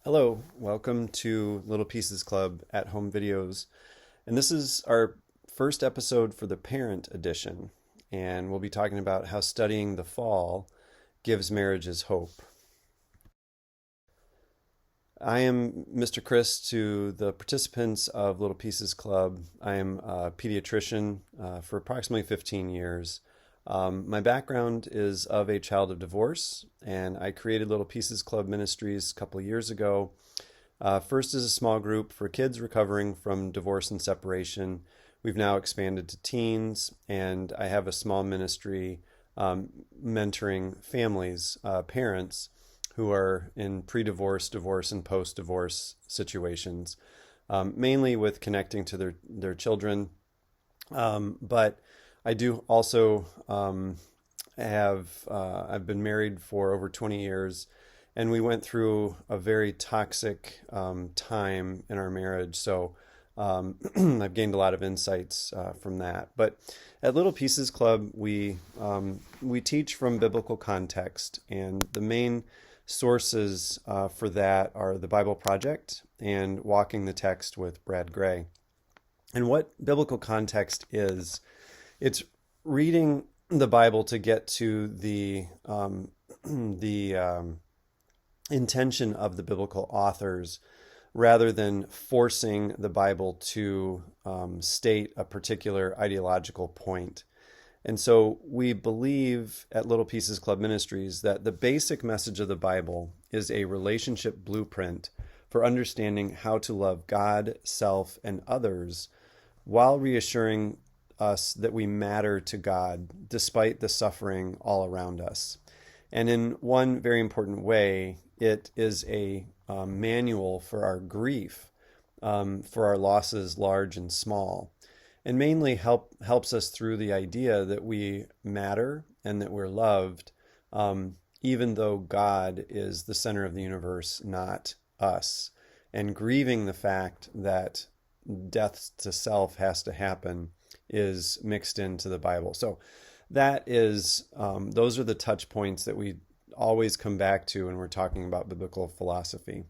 Hello, welcome to Little Pieces Club at Home Videos. And this is our first episode for the parent edition. And we'll be talking about how studying the fall gives marriages hope. I am Mr. Chris to the participants of Little Pieces Club. I am a pediatrician for approximately 15 years. My background is of a child of divorce, and I created Little Pieces Club Ministries a couple of years ago. First as a small group for kids recovering from divorce and separation. We've now expanded to teens, and I have a small ministry mentoring families, parents who are in pre-divorce, divorce, and post-divorce situations, mainly with connecting to their children. But I do also I've been married for over 20 years, and we went through a very toxic time in our marriage. So I've gained a lot of insights from that. But at Little Pieces Club, we teach from biblical context, and the main sources for that are the Bible Project and Walking the Text with Brad Gray. And what biblical context is, it's reading the Bible to get to the intention of the biblical authors rather than forcing the Bible to state a particular ideological point. And so we believe at Little Pieces Club Ministries that the basic message of the Bible is a relationship blueprint for understanding how to love God, self, and others while reassuring us that we matter to God despite the suffering all around us. And in one very important way, it is a manual for our grief, for our losses, large and small, and mainly helps us through the idea that we matter and that we're loved, even though God is the center of the universe, not us, and grieving the fact that death to self has to happen is mixed into the Bible. So that is, those are the touch points that we always come back to when we're talking about biblical philosophy.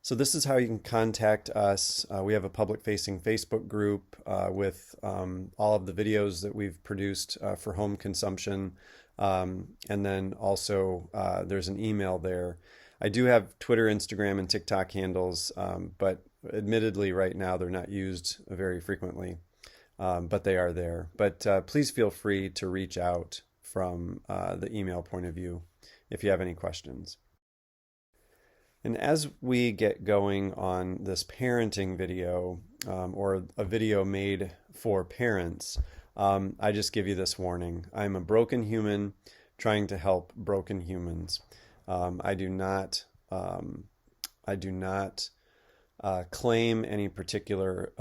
So this is how you can contact us. We have a public-facing Facebook group with all of the videos that we've produced for home consumption. And then also there's an email there. I do have Twitter, Instagram, and TikTok handles, but admittedly right now they're not used very frequently, but they are there. But please feel free to reach out from the email point of view if you have any questions. And as we get going on this parenting video, or a video made for parents, I just give you this warning. I'm a broken human trying to help broken humans. I do not claim any particular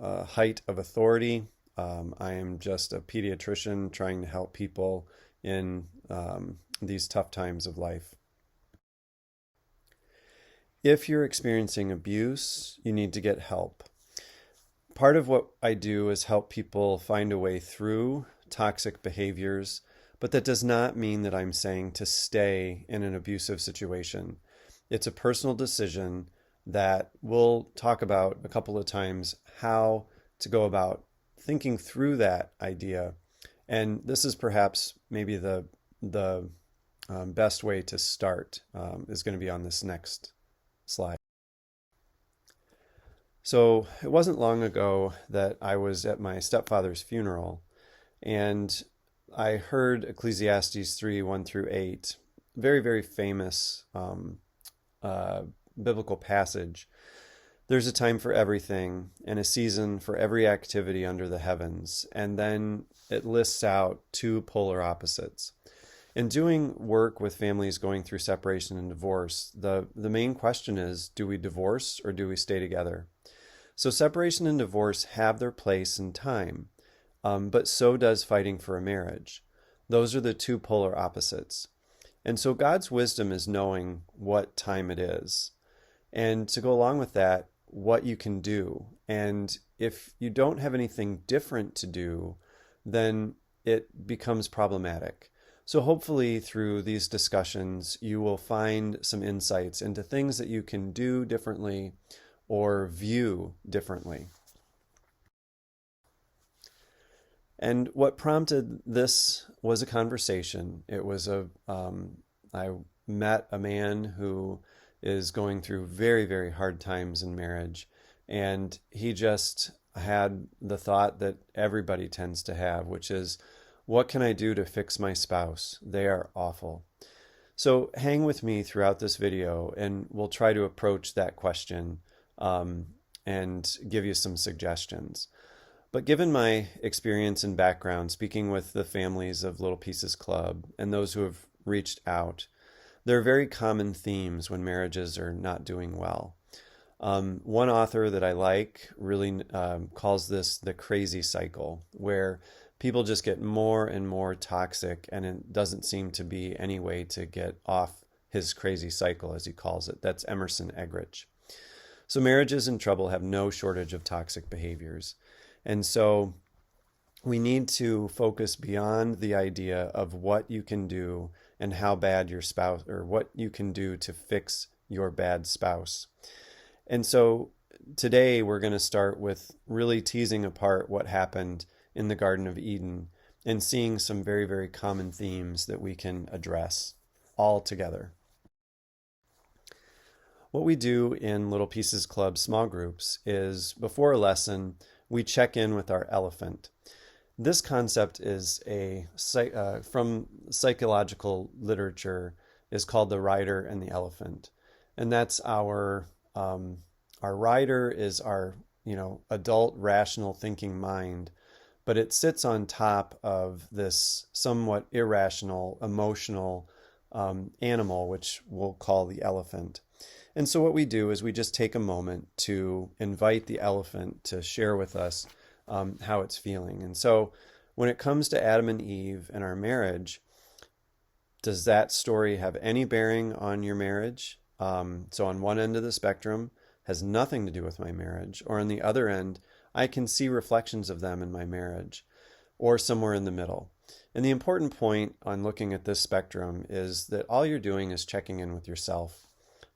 height of authority. I am just a pediatrician trying to help people in these tough times of life. If you're experiencing abuse, you need to get help. Part of what I do is help people find a way through toxic behaviors, but that does not mean that I'm saying to stay in an abusive situation. It's a personal decision that we'll talk about a couple of times, how to go about thinking through that idea. And this is perhaps maybe the best way to start is going to be on this next slide. So it wasn't long ago that I was at my stepfather's funeral, and I heard Ecclesiastes 3:1-8, very, very famous biblical passage. There's a time for everything and a season for every activity under the heavens. And then it lists out two polar opposites. In doing work with families going through separation and divorce, the main question is, do we divorce or do we stay together? So separation and divorce have their place and time, but so does fighting for a marriage. Those are the two polar opposites. And so God's wisdom is knowing what time it is. And to go along with that, what you can do. And if you don't have anything different to do, then it becomes problematic. So hopefully through these discussions, you will find some insights into things that you can do differently or view differently. And what prompted this was a conversation. It was I met a man who is going through very, very hard times in marriage. And he just had the thought that everybody tends to have, which is, what can I do to fix my spouse? They are awful. So hang with me throughout this video and we'll try to approach that question and give you some suggestions. But given my experience and background speaking with the families of Little Pieces Club and those who have reached out, there are very common themes when marriages are not doing well. One author that I like really calls this the crazy cycle, where people just get more and more toxic and it doesn't seem to be any way to get off his crazy cycle, as he calls it. That's Emerson Eggerichs. So marriages in trouble have no shortage of toxic behaviors. And so we need to focus beyond the idea of what you can do and how bad your spouse, or what you can do to fix your bad spouse. And so today we're going to start with really teasing apart what happened in the Garden of Eden and seeing some very, very common themes that we can address all together. What we do in Little Pieces Club small groups is, before a lesson, we check in with our elephant. This concept is from psychological literature, is called the rider and the elephant. And that's our rider is our, adult, rational thinking mind, but it sits on top of this somewhat irrational, emotional animal, which we'll call the elephant. And so what we do is we just take a moment to invite the elephant to share with us how it's feeling. And so when it comes to Adam and Eve and our marriage, does that story have any bearing on your marriage? So on one end of the spectrum, has nothing to do with my marriage, or on the other end, I can see reflections of them in my marriage, or somewhere in the middle. And the important point on looking at this spectrum is that all you're doing is checking in with yourself.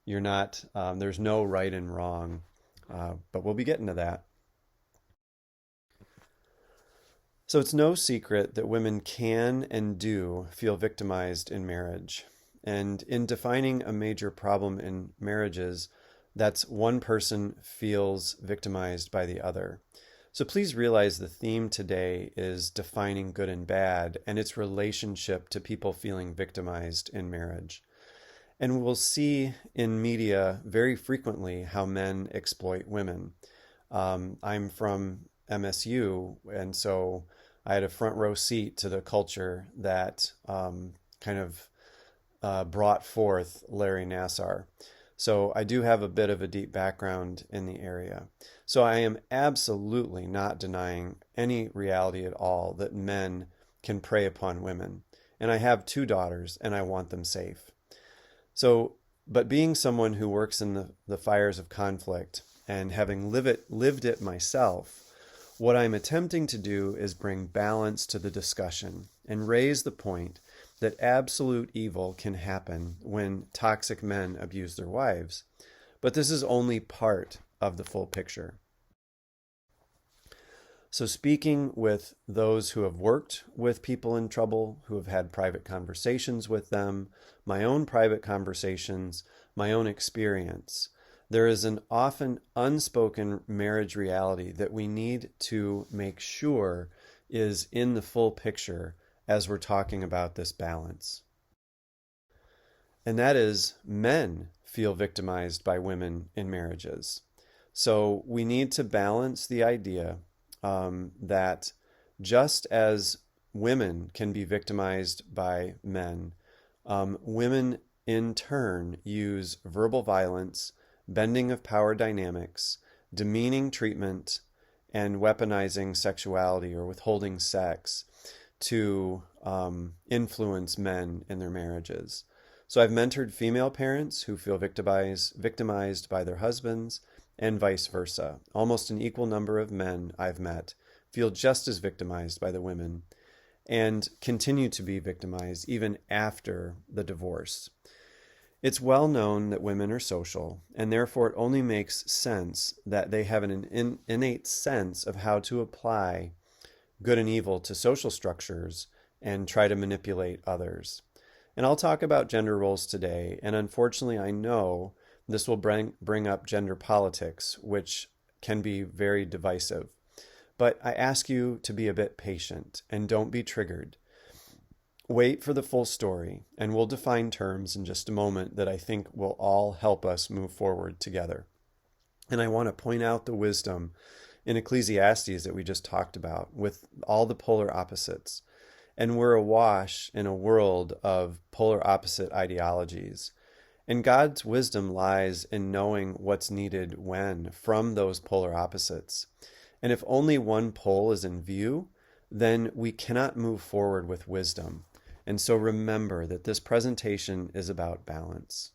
You're not, there's no right and wrong, but we'll be getting to that. So it's no secret that women can and do feel victimized in marriage. And in defining a major problem in marriages, that's one person feels victimized by the other. So please realize the theme today is defining good and bad and its relationship to people feeling victimized in marriage. And we'll see in media very frequently how men exploit women. I'm from MSU, and so I had a front row seat to the culture that brought forth Larry Nassar. So I do have a bit of a deep background in the area. So I am absolutely not denying any reality at all that men can prey upon women. And I have 2 daughters, and I want them safe. So, but being someone who works in the fires of conflict and having lived it myself, what I'm attempting to do is bring balance to the discussion and raise the point that absolute evil can happen when toxic men abuse their wives. But this is only part of the full picture. So speaking with those who have worked with people in trouble, who have had private conversations with them, my own private conversations, my own experience, there is an often unspoken marriage reality that we need to make sure is in the full picture as we're talking about this balance. And that is, men feel victimized by women in marriages. So we need to balance the idea that just as women can be victimized by men, women in turn use verbal violence, bending of power dynamics, demeaning treatment, and weaponizing sexuality or withholding sex to influence men in their marriages. So I've mentored female parents who feel victimized by their husbands, and vice versa. Almost an equal number of men I've met feel just as victimized by the women. and continue to be victimized even after the divorce. It's well known that women are social, and therefore it only makes sense that they have an innate sense of how to apply good and evil to social structures and try to manipulate others. And I'll talk about gender roles today, and unfortunately I know this will bring up gender politics, which can be very divisive. But I ask you to be a bit patient and don't be triggered. Wait for the full story, and we'll define terms in just a moment that I think will all help us move forward together. And I want to point out the wisdom in Ecclesiastes that we just talked about with all the polar opposites. And we're awash in a world of polar opposite ideologies. And God's wisdom lies in knowing what's needed when from those polar opposites. And if only one pole is in view, then we cannot move forward with wisdom. And so remember that this presentation is about balance.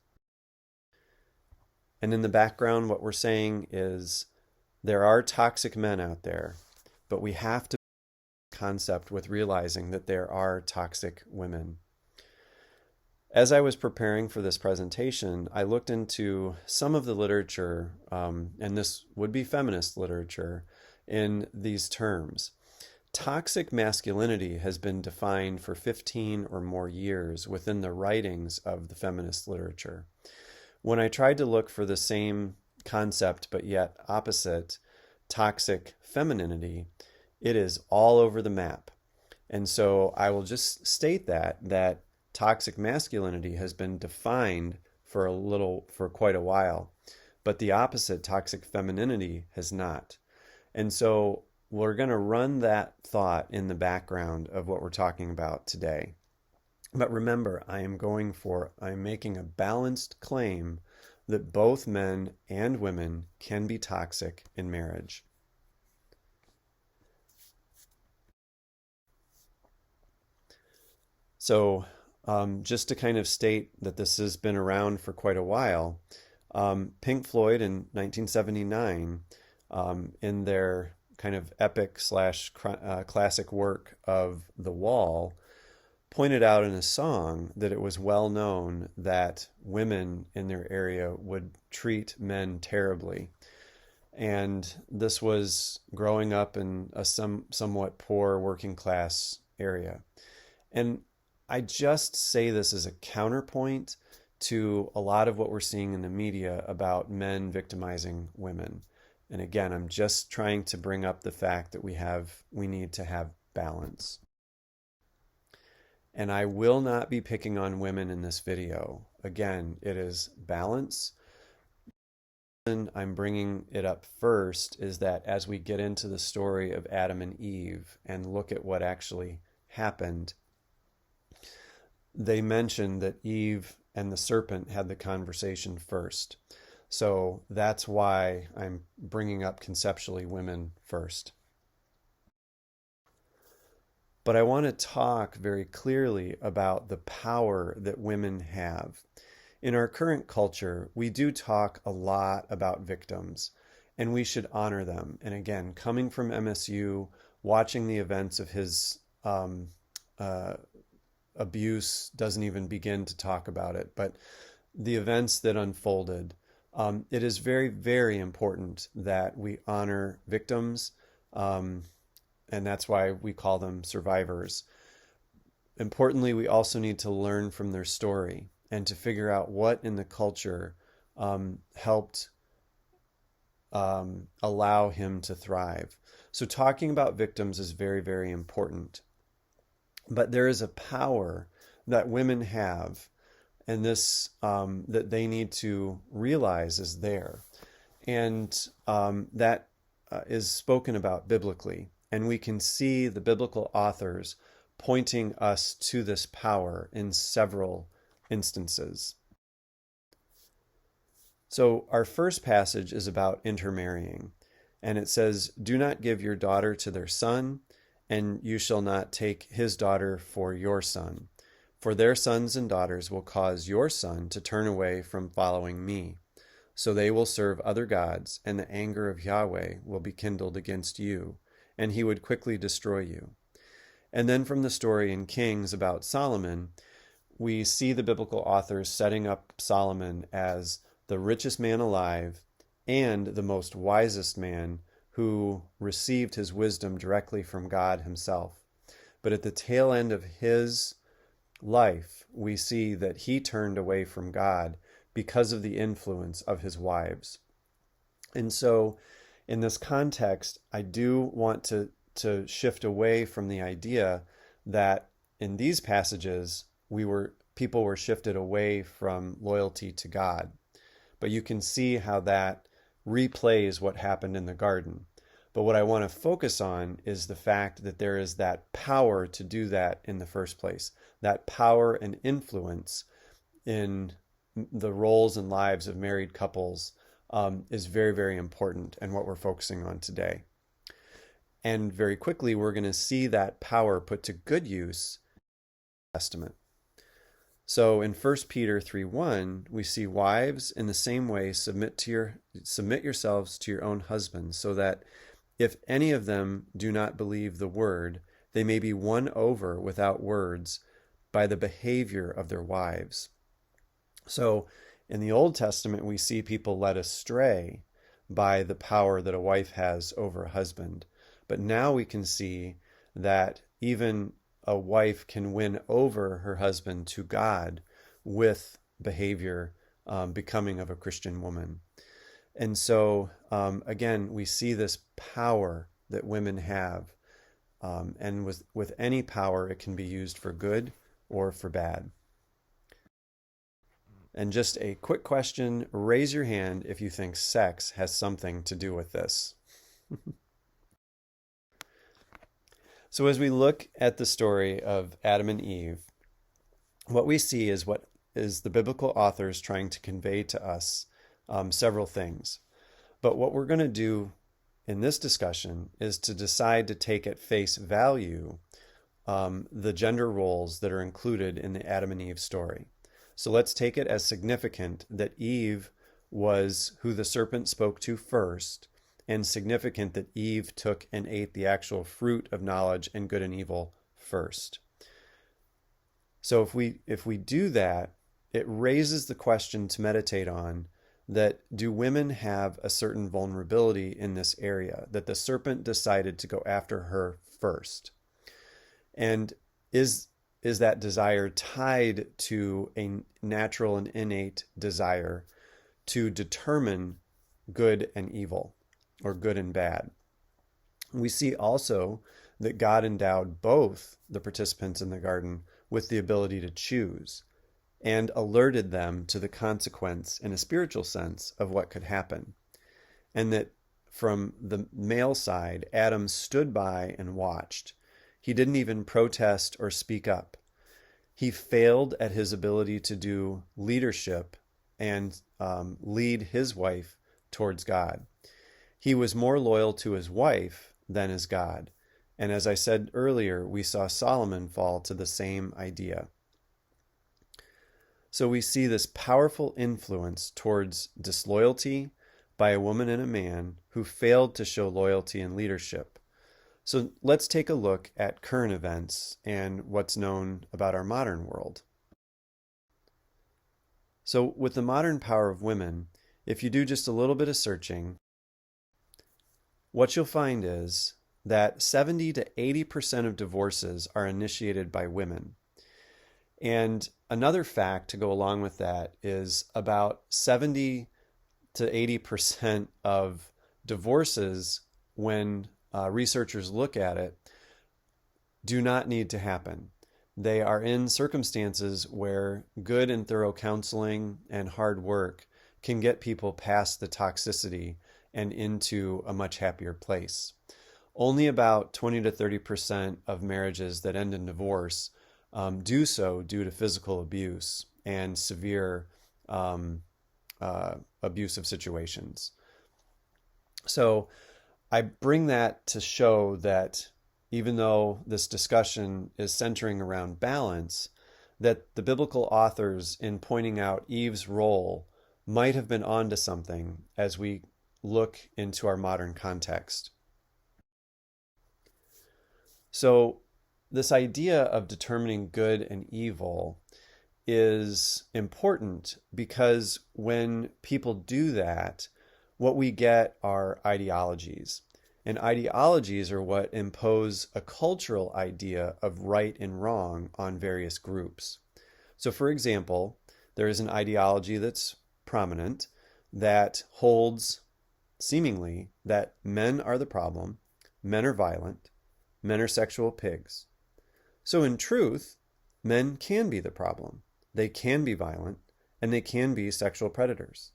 And in the background, what we're saying is there are toxic men out there, but we have to concept with realizing that there are toxic women. As I was preparing for this presentation, I looked into some of the literature, and this would be feminist literature, in these terms. Toxic masculinity has been defined for 15 or more years within the writings of the feminist literature. When I tried to look for the same concept but yet opposite, toxic femininity, it is all over the map. And so I will just state that toxic masculinity has been defined for quite a while, but the opposite, toxic femininity, has not. And so we're going to run that thought in the background of what we're talking about today. But remember, I am making a balanced claim that both men and women can be toxic in marriage. So just to kind of state that this has been around for quite a while, Pink Floyd in 1979, in their kind of epic / classic work of The Wall, pointed out in a song that it was well known that women in their area would treat men terribly. And this was growing up in a somewhat poor working class area. And I just say this as a counterpoint to a lot of what we're seeing in the media about men victimizing women. And again, I'm just trying to bring up the fact that we need to have balance. And I will not be picking on women in this video. Again, it is balance. The reason I'm bringing it up first is that as we get into the story of Adam and Eve and look at what actually happened, they mentioned that Eve and the serpent had the conversation first. So that's why I'm bringing up conceptually women first. But I want to talk very clearly about the power that women have. In our current culture, we do talk a lot about victims, and we should honor them. And again, coming from MSU, watching the events of his abuse, doesn't even begin to talk about it, but the events that unfolded, it is very, very important that we honor victims, and that's why we call them survivors. Importantly, we also need to learn from their story and to figure out what in the culture helped allow him to thrive. So talking about victims is very, very important. But there is a power that women have, and this that they need to realize is there. And that is spoken about biblically. And we can see the biblical authors pointing us to this power in several instances. So our first passage is about intermarrying. And it says, "Do not give your daughter to their son, and you shall not take his daughter for your son. For their sons and daughters will cause your son to turn away from following me. So they will serve other gods, and the anger of Yahweh will be kindled against you, and he would quickly destroy you. And then from the story in Kings about Solomon, we see the biblical authors setting up Solomon as the richest man alive and the most wisest man who received his wisdom directly from God himself. But at the tail end of his life, we see that he turned away from God because of the influence of his wives. And so in this context, I do want to shift away from the idea that in these passages people were shifted away from loyalty to God. But you can see how that replays what happened in the garden. But what I want to focus on is the fact that there is that power to do that in the first place. That power and influence in the roles and lives of married couples is very, very important, and what we're focusing on today. And very quickly, we're going to see that power put to good use in the New Testament. So in 1 Peter 3:1, we see, wives, in the same way, submit yourselves to your own husbands, so that if any of them do not believe the word, they may be won over without words by the behavior of their wives. So in the Old Testament, we see people led astray by the power that a wife has over a husband. But now we can see that even a wife can win over her husband to God with behavior becoming of a Christian woman. And so, again, we see this power that women have. And with any power, it can be used for good or for bad. And just a quick question, raise your hand if you think sex has something to do with this. So as we look at the story of Adam and Eve, what we see is what is the biblical authors trying to convey to us several things. But what we're going to do in this discussion is to decide to take at face value the gender roles that are included in the Adam and Eve story. So let's take it as significant that Eve was who the serpent spoke to first, and significant that Eve took and ate the actual fruit of knowledge and good and evil first. So if we do that, it raises the question to meditate on that do women have a certain vulnerability in this area, that the serpent decided to go after her first? And is that desire tied to a natural and innate desire to determine good and evil, or good and bad? We see also that God endowed both the participants in the garden with the ability to choose and alerted them to the consequence in a spiritual sense of what could happen. And that from the male side, Adam stood by and watched. He didn't even protest or speak up. He failed at his ability to do leadership and lead his wife towards God. He was more loyal to his wife than his God. And as I said earlier, we saw Solomon fall to the same idea. So we see this powerful influence towards disloyalty by a woman and a man who failed to show loyalty and leadership. So let's take a look at current events and what's known about our modern world. So with the modern power of women, if you do just a little bit of searching, what you'll find is that 70 to 80% of divorces are initiated by women. And another fact to go along with that is about 70 to 80% of divorces, when researchers look at it, do not need to happen. They are in circumstances where good and thorough counseling and hard work can get people past the toxicity and into a much happier place. Only about 20 to 30% of marriages that end in divorce do so due to physical abuse and severe abusive situations. So I bring that to show that even though this discussion is centering around balance, that the biblical authors, in pointing out Eve's role, might have been onto something as we look into our modern context. So this idea of determining good and evil is important because when people do that, what we get are ideologies. And ideologies are what impose a cultural idea of right and wrong on various groups. So, for example, there is an ideology that's prominent that holds seemingly that men are the problem, men are violent, men are sexual pigs. So in truth, men can be the problem. They can be violent, and they can be sexual predators.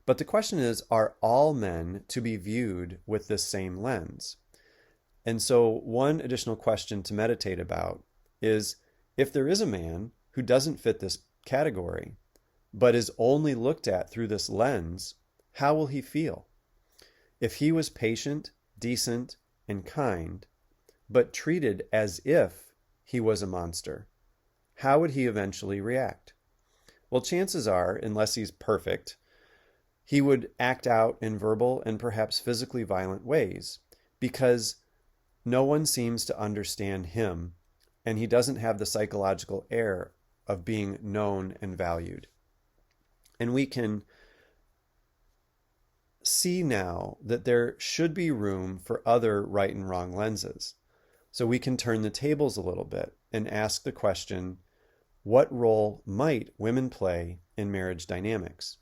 But the question is, are all men to be viewed with this same lens? And so one additional question to meditate about is, if there is a man who doesn't fit this category, but is only looked at through this lens, how will he feel? If he was patient, decent, and kind, but treated as if he was a monster, how would he eventually react? Well, chances are, unless he's perfect, he would act out in verbal and perhaps physically violent ways because no one seems to understand him, and he doesn't have the psychological air of being known and valued. And we can see now that there should be room for other right and wrong lenses. So we can turn the tables a little bit and ask the question, what role might women play in marriage dynamics?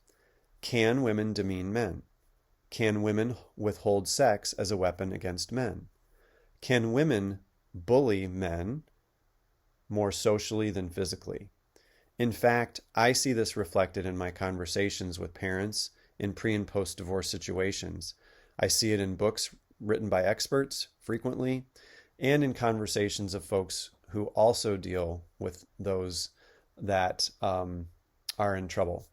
Can women demean men? Can women withhold sex as a weapon against men? Can women bully men more socially than physically? In fact, I see this reflected in my conversations with parents in pre- and post-divorce situations. I see it in books written by experts frequently, and in conversations of folks who also deal with those that are in trouble.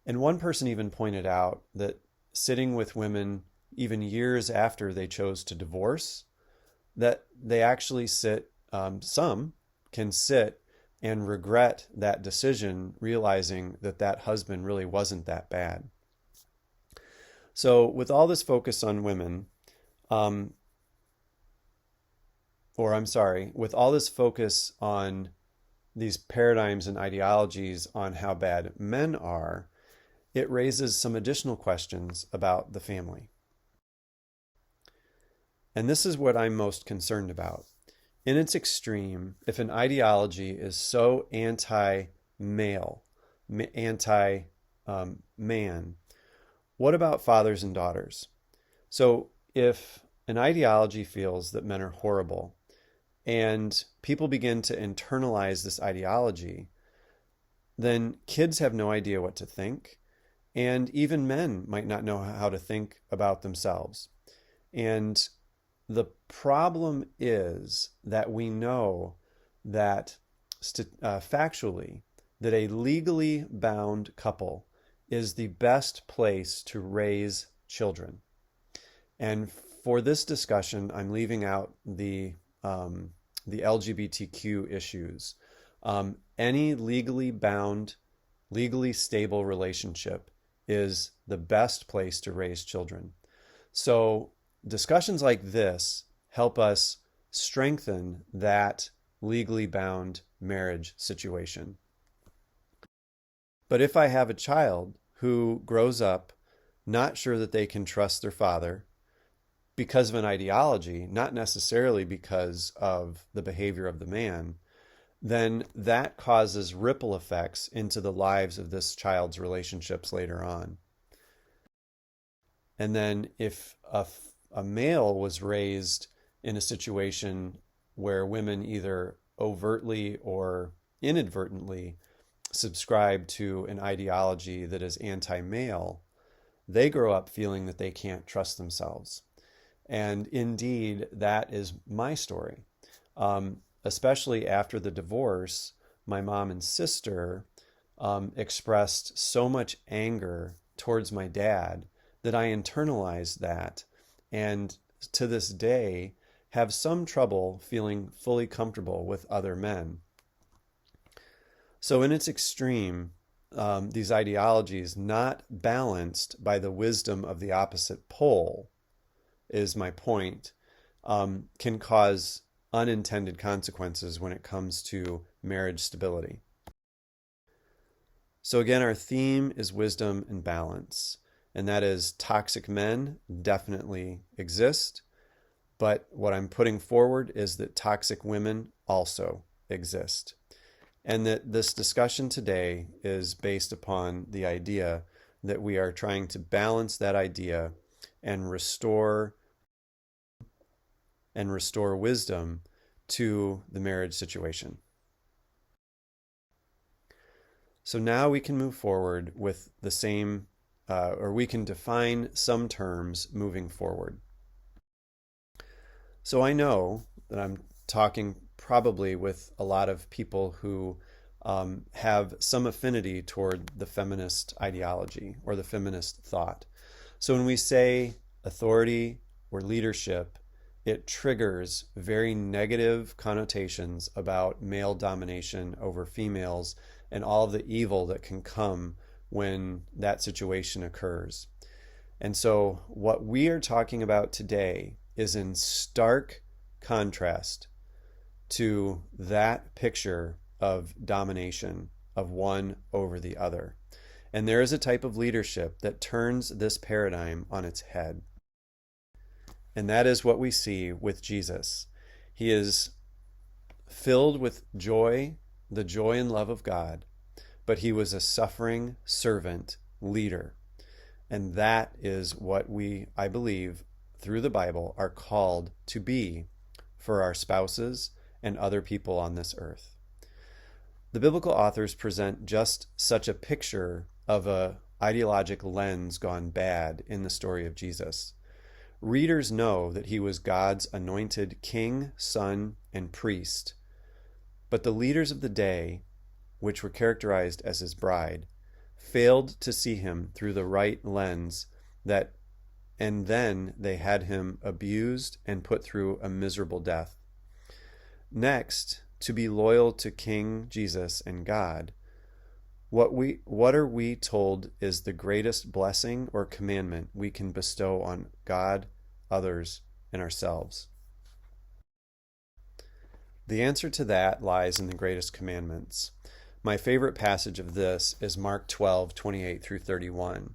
And one person even pointed out that sitting with women even years after they chose to divorce, that they actually sit, some can sit and regret that decision, realizing that that husband really wasn't that bad. So with all this focus on women, with all this focus on these paradigms and ideologies on how bad men are, it raises some additional questions about the family. And this is what I'm most concerned about. In its extreme, if an ideology is so anti-male, anti-man, what about fathers and daughters? So if an ideology feels that men are horrible and people begin to internalize this ideology, then kids have no idea what to think. And even men might not know how to think about themselves. And the problem is that we know that factually, that a legally bound couple is the best place to raise children. And for this discussion, I'm leaving out the LGBTQ issues. Any legally bound, legally stable relationship is the best place to raise children. So discussions like this help us strengthen that legally bound marriage situation. But if I have a child who grows up not sure that they can trust their father because of an ideology, not necessarily because of the behavior of the man, then that causes ripple effects into the lives of this child's relationships later on. And then if a male was raised in a situation where women either overtly or inadvertently subscribe to an ideology that is anti-male, they grow up feeling that they can't trust themselves. And indeed, that is my story. Especially after the divorce, my mom and sister expressed so much anger towards my dad that I internalized that, and to this day have some trouble feeling fully comfortable with other men. So in its extreme, these ideologies not balanced by the wisdom of the opposite pole, is my point, can cause unintended consequences when it comes to marriage stability. So again, our theme is wisdom and balance, and that is toxic men definitely exist, but what I'm putting forward is that toxic women also exist. And that this discussion today is based upon the idea that we are trying to balance that idea and restore wisdom to the marriage situation. So now we can move forward with the same, or we can define some terms moving forward. So I know that I'm talking probably with a lot of people who have some affinity toward the feminist ideology or the feminist thought. So when we say authority or leadership, it triggers very negative connotations about male domination over females and all of the evil that can come when that situation occurs. And so what we are talking about today is in stark contrast to that picture of domination of one over the other. And there is a type of leadership that turns this paradigm on its head. And that is what we see with Jesus. He is filled with joy, the joy and love of God, but he was a suffering servant leader. And that is what we, I believe, through the Bible, are called to be for our spouses and other people on this earth. The biblical authors present just such a picture of an ideologic lens gone bad in the story of Jesus. Readers know that he was God's anointed king, son, and priest. But the leaders of the day, which were characterized as his bride, failed to see him through the right lens, and then they had him abused and put through a miserable death. Next, to be loyal to King Jesus and God, what are we told is the greatest blessing or commandment we can bestow on God, others, and ourselves? The answer to that lies in the greatest commandments. My favorite passage of this is Mark 12:28 through 31,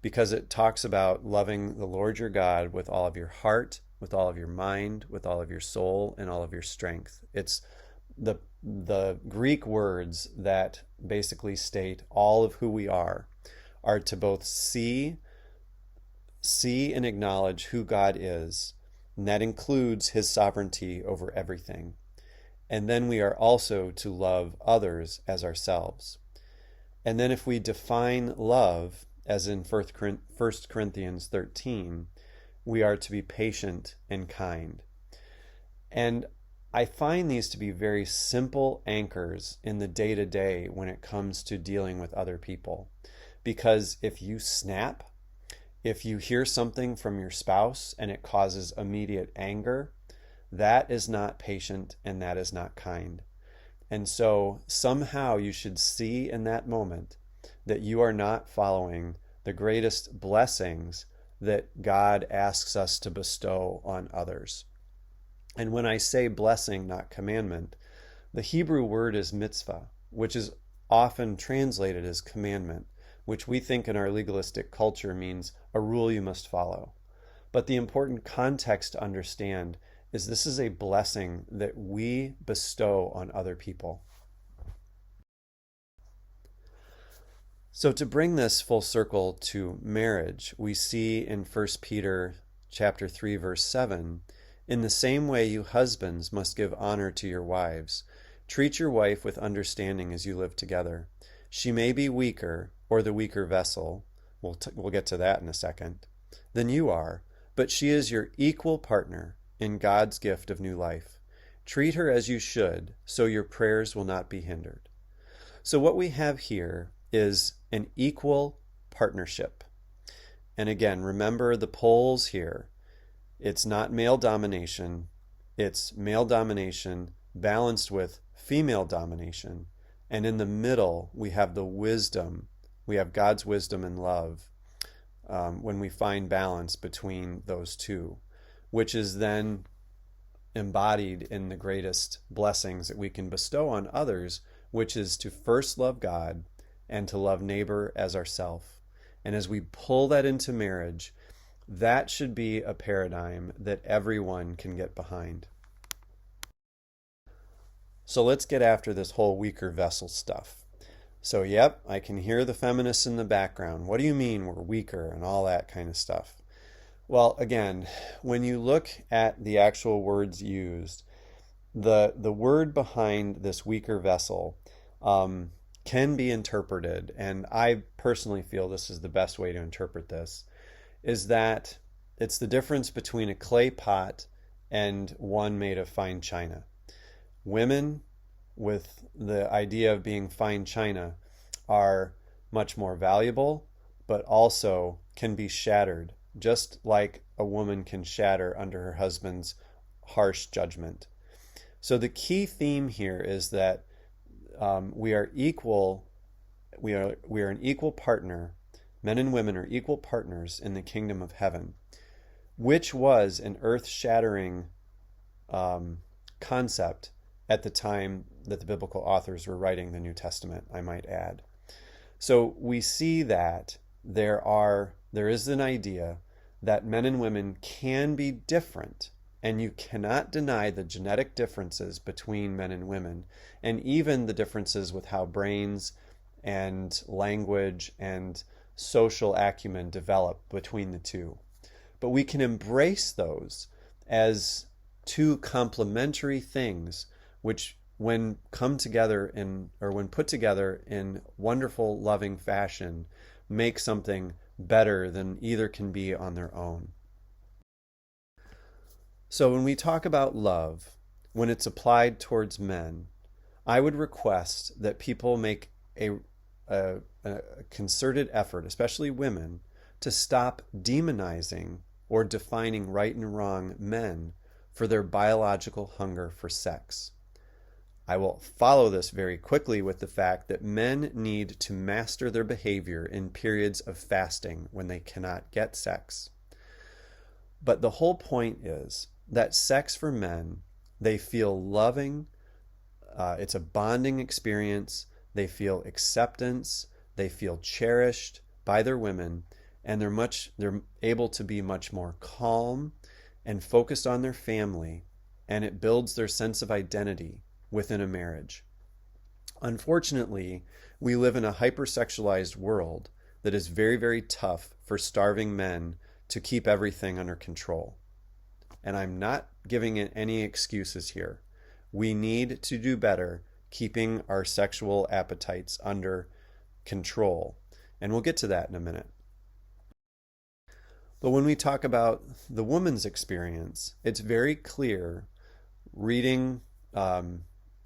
because it talks about loving the Lord your God with all of your heart, with all of your mind, with all of your soul, and all of your strength. It's the Greek words that basically state all of who we are to both see and acknowledge who God is, and that includes his sovereignty over everything. And then we are also to love others as ourselves. And then if we define love, as in 1 Corinthians 13, we are to be patient and kind. And I find these to be very simple anchors in the day-to-day when it comes to dealing with other people. Because if you snap, if you hear something from your spouse and it causes immediate anger, that is not patient and that is not kind. And so somehow you should see in that moment that you are not following the greatest blessings that God asks us to bestow on others. And when I say blessing, not commandment, the Hebrew word is mitzvah, which is often translated as commandment, which we think in our legalistic culture means a rule you must follow. But the important context to understand is this is a blessing that we bestow on other people. So to bring this full circle to marriage, we see in 1 Peter chapter 3, verse 7, in the same way you husbands must give honor to your wives. Treat your wife with understanding as you live together. She may be weaker, or the weaker vessel, we'll get to that in a second, than you are, but she is your equal partner in God's gift of new life. Treat her as you should, so your prayers will not be hindered. So what we have here is an equal partnership. And again, remember the poles here. It's not male domination. It's male domination balanced with female domination. And in the middle, we have the wisdom. We have God's wisdom and love when we find balance between those two, which is then embodied in the greatest blessings that we can bestow on others, which is to first love God and to love neighbor as ourself. And as we pull that into marriage, that should be a paradigm that everyone can get behind. So let's get after this whole weaker vessel stuff. So, yep, I can hear the feminists in the background. What do you mean we're weaker and all that kind of stuff? Well, again, when you look at the actual words used, the word behind this weaker vessel can be interpreted, and I personally feel this is the best way to interpret this, is that it's the difference between a clay pot and one made of fine china. Women with the idea of being fine china are much more valuable, but also can be shattered, just like a woman can shatter under her husband's harsh judgment. So the key theme here is that we are equal. We are an equal partner. Men and women are equal partners in the kingdom of heaven, which was an earth-shattering concept at the time that the biblical authors were writing the New Testament, I might add. So we see that there is an idea that men and women can be different, and you cannot deny the genetic differences between men and women, and even the differences with how brains and language and social acumen develop between the two. But we can embrace those as two complementary things, which when come together when put together in wonderful, loving fashion, make something better than either can be on their own. So when we talk about love, when it's applied towards men, I would request that people make a concerted effort, especially women, to stop demonizing or defining right and wrong men for their biological hunger for sex. I will follow this very quickly with the fact that men need to master their behavior in periods of fasting when they cannot get sex. But the whole point is that sex for men, they feel loving, it's a bonding experience, they feel acceptance, they feel cherished by their women, and they're able to be much more calm and focused on their family, and it builds their sense of identity within a marriage. Unfortunately, we live in a hypersexualized world that is very, very tough for starving men to keep everything under control. And I'm not giving it any excuses here. We need to do better keeping our sexual appetites under control. And we'll get to that in a minute. But when we talk about the woman's experience, it's very clear, reading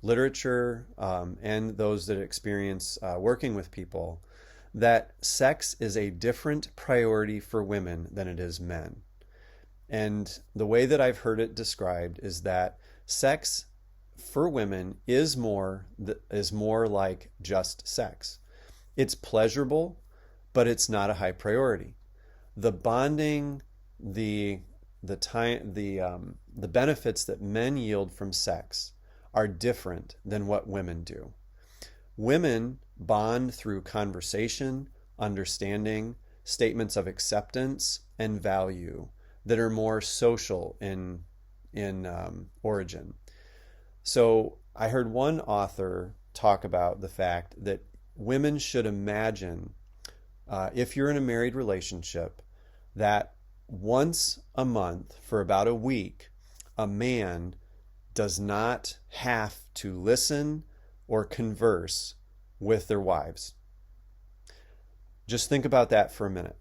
literature and those that experience working with people, that sex is a different priority for women than it is men. And the way that I've heard it described is that sex for women is more like just sex. It's pleasurable, but it's not a high priority. The bonding, the benefits that men yield from sex are different than what women do. Women bond through conversation, understanding, statements of acceptance, and value that are more social in origin. So I heard one author talk about the fact that women should imagine, if you're in a married relationship, that once a month for about a week, a man does not have to listen or converse with their wives. Just think about that for a minute.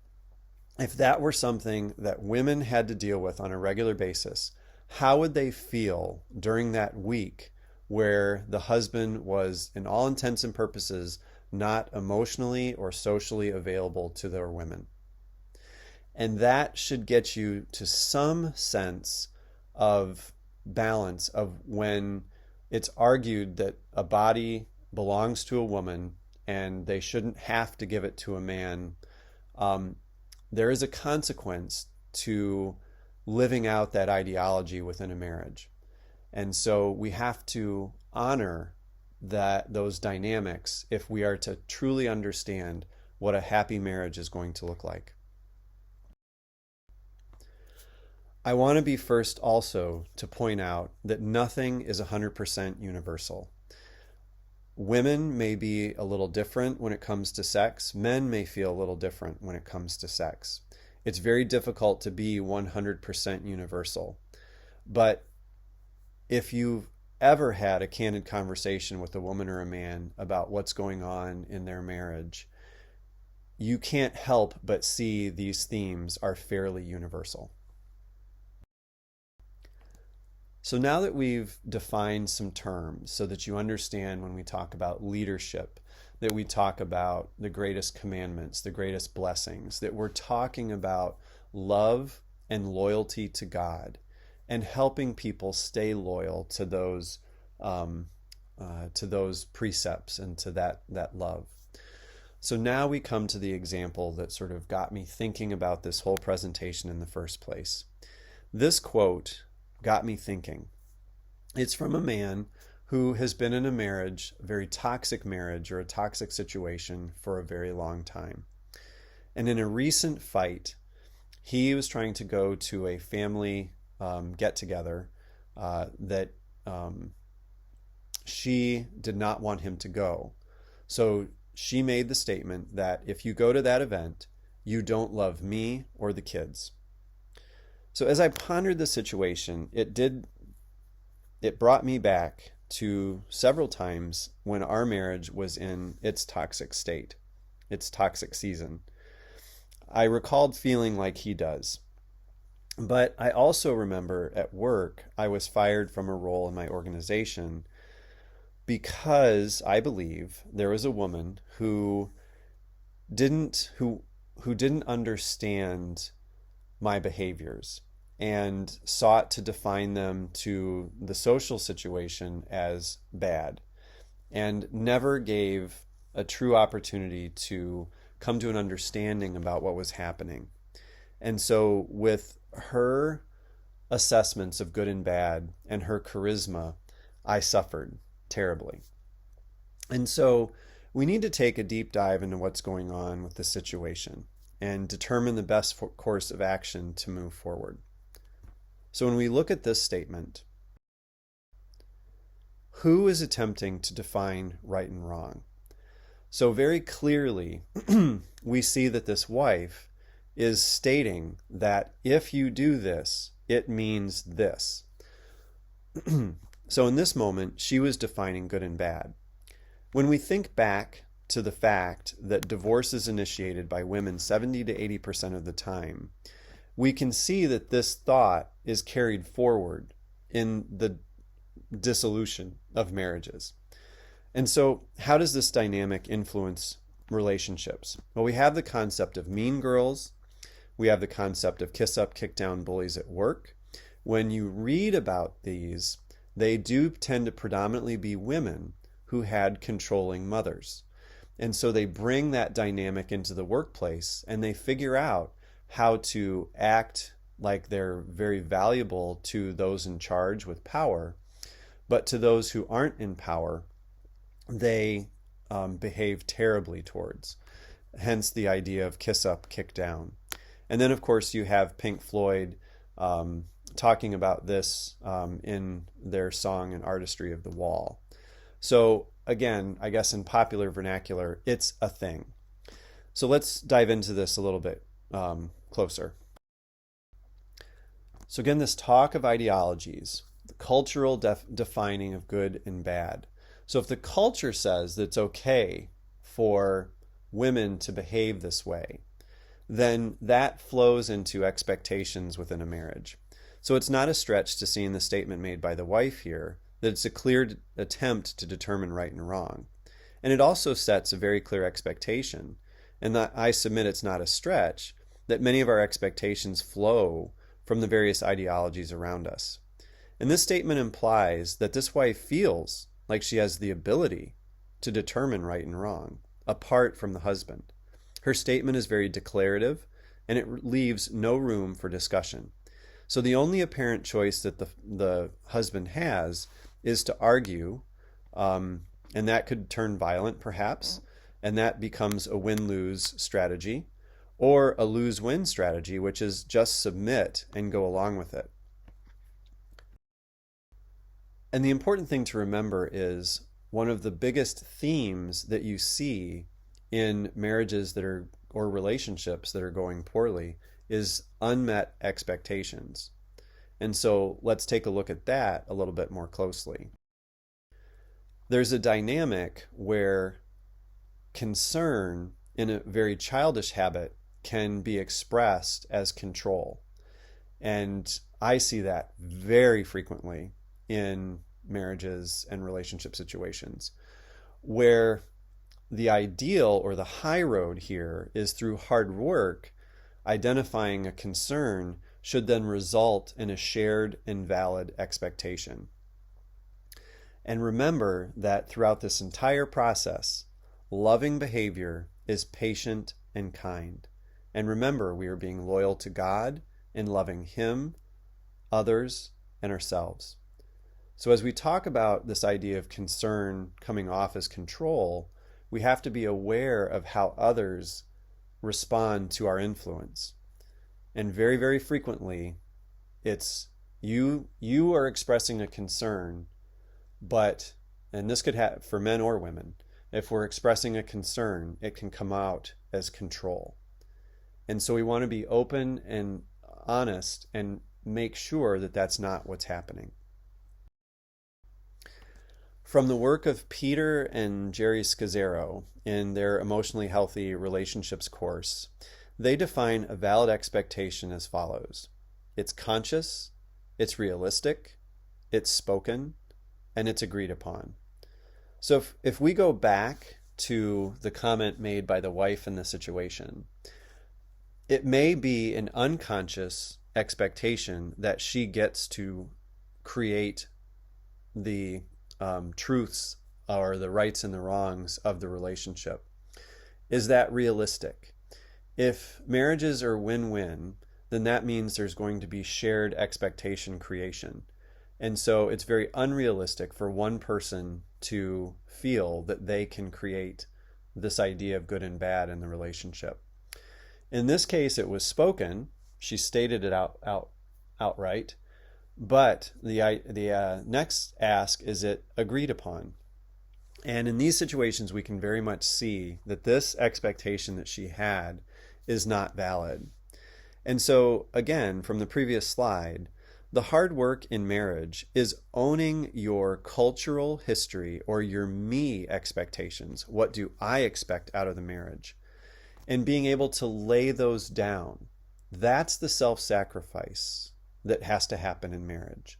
If that were something that women had to deal with on a regular basis, how would they feel during that week where the husband was, in all intents and purposes, not emotionally or socially available to their women? And that should get you to some sense of balance of when it's argued that a body belongs to a woman and they shouldn't have to give it to a man. There is a consequence to living out that ideology within a marriage. And so we have to honor those dynamics if we are to truly understand what a happy marriage is going to look like. I want to be first also to point out that nothing is 100% universal. Women may be a little different when it comes to sex. Men may feel a little different when it comes to sex. It's very difficult to be 100% universal. But if you've ever had a candid conversation with a woman or a man about what's going on in their marriage, you can't help but see these themes are fairly universal. So now that we've defined some terms so that you understand when we talk about leadership, that we talk about the greatest commandments, the greatest blessings, that we're talking about love and loyalty to God and helping people stay loyal to those precepts and to that love. So now we come to the example that sort of got me thinking about this whole presentation in the first place. This quote got me thinking. It's from a man who has been in a marriage, a very toxic marriage or a toxic situation for a very long time. And in a recent fight, he was trying to go to a family get-together that she did not want him to go. So she made the statement that if you go to that event, you don't love me or the kids. So as I pondered the situation, it brought me back to several times when our marriage was in its toxic state, its toxic season. I recalled feeling like he does. But I also remember at work, I was fired from a role in my organization because I believe there was a woman who didn't understand my behaviors and sought to define them to the social situation as bad and never gave a true opportunity to come to an understanding about what was happening. And so with her assessments of good and bad and her charisma, I suffered terribly. And so we need to take a deep dive into what's going on with the situation and determine the best course of action to move forward. So when we look at this statement, who is attempting to define right and wrong? So very clearly, we see that this wife is stating that if you do this, it means this. So in this moment, she was defining good and bad. When we think back to the fact that divorce is initiated by women 70 to 80% of the time, we can see that this thought is carried forward in the dissolution of marriages. And so how does this dynamic influence relationships? Well, we have the concept of mean girls. We have the concept of kiss up, kick down bullies at work. When you read about these, they do tend to predominantly be women who had controlling mothers. And so they bring that dynamic into the workplace and they figure out how to act like they're very valuable to those in charge with power, but to those who aren't in power, they behave terribly towards. Hence the idea of kiss up, kick down. And then, of course, you have Pink Floyd talking about this in their song and artistry of the wall. So again, I guess in popular vernacular, it's a thing. So let's dive into this a little bit closer. So again, this talk of ideologies, the cultural defining of good and bad. So if the culture says that it's okay for women to behave this way, then that flows into expectations within a marriage. So it's not a stretch to see in the statement made by the wife here that it's a clear attempt to determine right and wrong. And it also sets a very clear expectation, and that I submit it's not a stretch, that many of our expectations flow from the various ideologies around us. And this statement implies that this wife feels like she has the ability to determine right and wrong, apart from the husband. Her statement is very declarative, and it leaves no room for discussion. So the only apparent choice that the husband has is to argue, and that could turn violent perhaps, and that becomes a win-lose strategy, or a lose-win strategy, which is just submit and go along with it. And the important thing to remember is one of the biggest themes that you see in marriages that are, or relationships that are going poorly, is unmet expectations. And so let's take a look at that a little bit more closely. There's a dynamic where concern in a very childish habit can be expressed as control. And I see that very frequently in marriages and relationship situations, where the ideal or the high road here is through hard work, identifying a concern should then result in a shared and valid expectation. And remember that throughout this entire process, loving behavior is patient and kind. And remember, we are being loyal to God and loving Him, others, and ourselves. So as we talk about this idea of concern coming off as control, we have to be aware of how others respond to our influence. And very, very frequently, it's you are expressing a concern, but, and this could happen for men or women, if we're expressing a concern, it can come out as control. And so we want to be open and honest and make sure that that's not what's happening. From the work of Peter and Jerry Scazzaro in their Emotionally Healthy Relationships course, they define a valid expectation as follows. It's conscious, it's realistic, it's spoken, and it's agreed upon. So if we go back to the comment made by the wife in the situation, it may be an unconscious expectation that she gets to create the truths or the rights and the wrongs of the relationship. Is that realistic? If marriages are win-win, then that means there's going to be shared expectation creation. And so it's very unrealistic for one person to feel that they can create this idea of good and bad in the relationship. In this case, it was spoken. She stated it outright. But the next ask, is it agreed upon? And in these situations, we can very much see that this expectation that she had is not valid. And so, again, from the previous slide, the hard work in marriage is owning your cultural history or your me expectations. What do I expect out of the marriage? And being able to lay those down. That's the self-sacrifice that has to happen in marriage.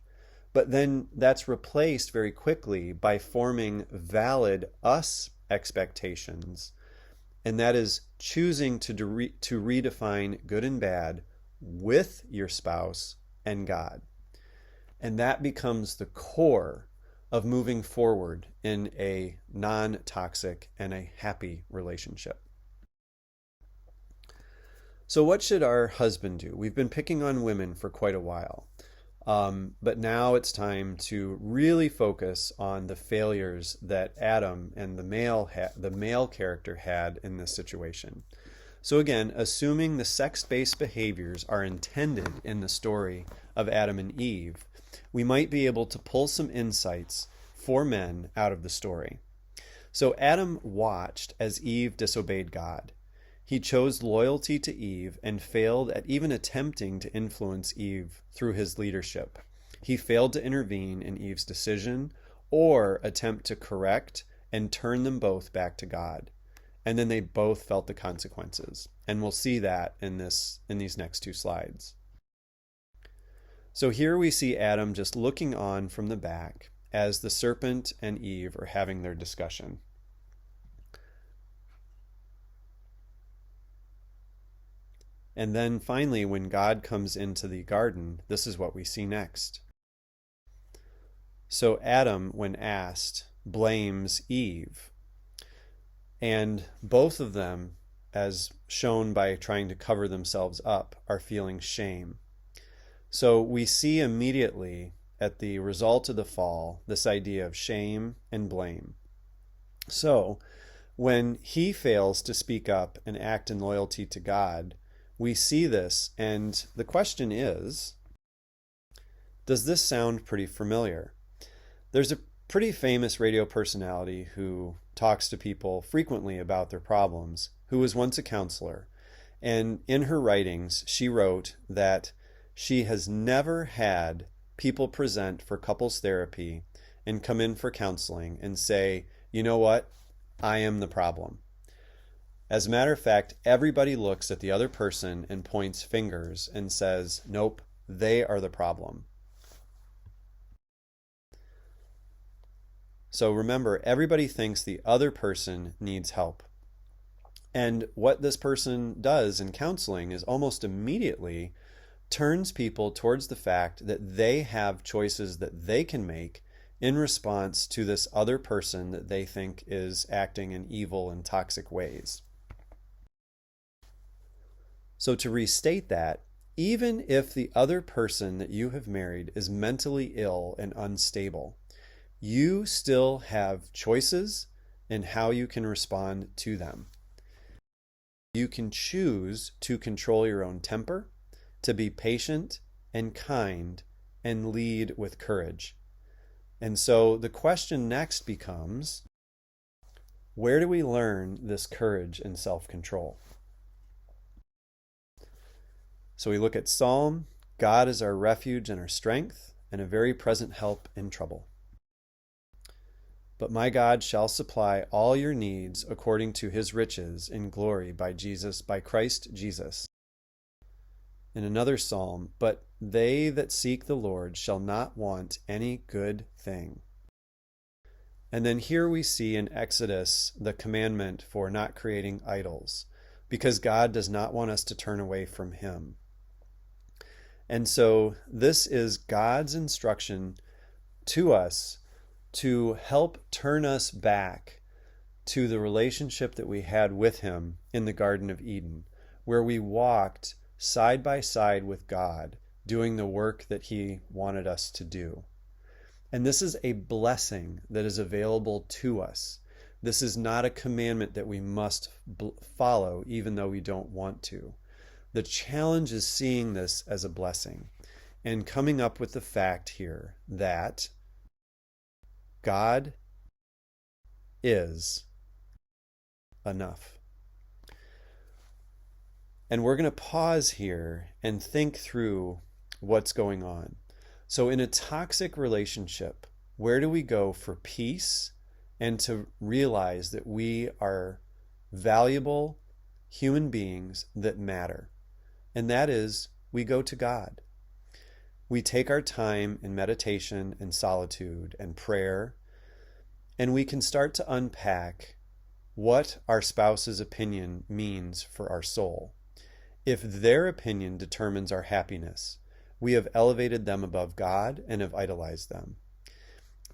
But then that's replaced very quickly by forming valid us expectations. And that is choosing to redefine good and bad with your spouse and God. And that becomes the core of moving forward in a non-toxic and a happy relationship. So what should our husband do? We've been picking on women for quite a while, but now it's time to really focus on the failures that Adam and the male character had in this situation. So again, assuming the sex-based behaviors are intended in the story of Adam and Eve, we might be able to pull some insights for men out of the story. So Adam watched as Eve disobeyed God. He chose loyalty to Eve and failed at even attempting to influence Eve through his leadership. He failed to intervene in Eve's decision or attempt to correct and turn them both back to God. And then they both felt the consequences. And we'll see that in these next two slides. So here we see Adam just looking on from the back as the serpent and Eve are having their discussion. And then finally, when God comes into the garden, this is what we see next. So Adam, when asked, blames Eve. And both of them, as shown by trying to cover themselves up, are feeling shame. So we see immediately at the result of the fall this idea of shame and blame. So when he fails to speak up and act in loyalty to God, we see this, and the question is, does this sound pretty familiar? There's a pretty famous radio personality who talks to people frequently about their problems, who was once a counselor. And in her writings, she wrote that she has never had people present for couples therapy and come in for counseling and say, you know what, I am the problem. As a matter of fact, everybody looks at the other person and points fingers and says, nope, they are the problem. So remember, everybody thinks the other person needs help. And what this person does in counseling is almost immediately turns people towards the fact that they have choices that they can make in response to this other person that they think is acting in evil and toxic ways. So to restate that, even if the other person that you have married is mentally ill and unstable, you still have choices in how you can respond to them. You can choose to control your own temper, to be patient and kind, and lead with courage. And so the question next becomes, where do we learn this courage and self-control? So we look at Psalm, God is our refuge and our strength, and a very present help in trouble. But my God shall supply all your needs according to his riches in glory by Christ Jesus. In another psalm, but they that seek the Lord shall not want any good thing. And then here we see in Exodus the commandment for not creating idols, because God does not want us to turn away from him. And so this is God's instruction to us to help turn us back to the relationship that we had with him in the Garden of Eden, where we walked side by side with God, doing the work that he wanted us to do. And this is a blessing that is available to us. This is not a commandment that we must follow, even though we don't want to. The challenge is seeing this as a blessing and coming up with the fact here that God is enough. And we're going to pause here and think through what's going on. So in a toxic relationship, where do we go for peace and to realize that we are valuable human beings that matter? And that is, we go to God. We take our time in meditation and solitude and prayer, and we can start to unpack what our spouse's opinion means for our soul. If their opinion determines our happiness, we have elevated them above God and have idolized them.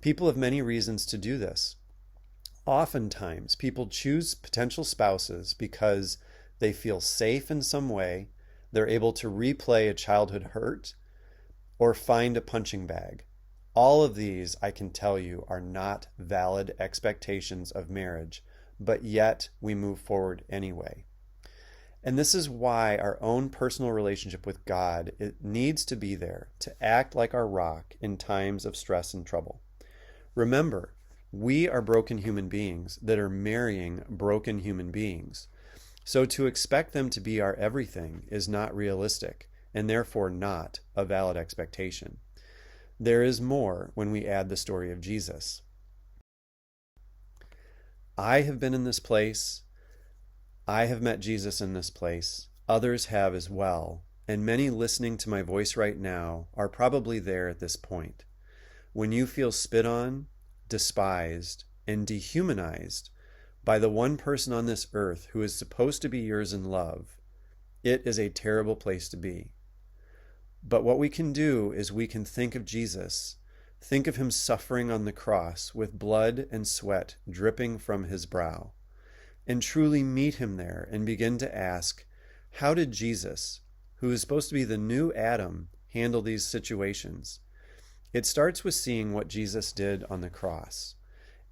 People have many reasons to do this. Oftentimes, people choose potential spouses because they feel safe in some way, they're able to replay a childhood hurt, or find a punching bag. All of these, I can tell you, are not valid expectations of marriage, but yet we move forward anyway. And this is why our own personal relationship with God, it needs to be there to act like our rock in times of stress and trouble. Remember, we are broken human beings that are marrying broken human beings. So to expect them to be our everything is not realistic, and therefore not a valid expectation. There is more when we add the story of Jesus. I have been in this place. I have met Jesus in this place. Others have as well. And many listening to my voice right now are probably there at this point. When you feel spit on, despised, and dehumanized by the one person on this earth who is supposed to be yours in love, it is a terrible place to be. But what we can do is we can think of Jesus, think of him suffering on the cross with blood and sweat dripping from his brow, and truly meet him there and begin to ask, how did Jesus, who is supposed to be the new Adam, handle these situations? It starts with seeing what Jesus did on the cross.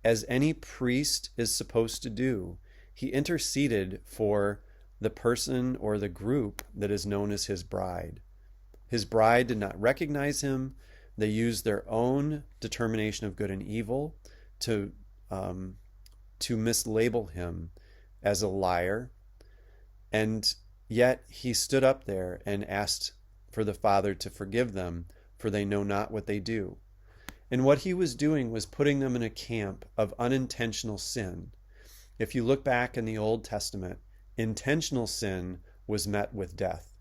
As any priest is supposed to do, he interceded for the person or the group that is known as his bride. His bride did not recognize him. They used their own determination of good and evil to mislabel him as a liar. And yet he stood up there and asked for the Father to forgive them, for they know not what they do. And what he was doing was putting them in a camp of unintentional sin. If you look back in the Old Testament, intentional sin was met with death.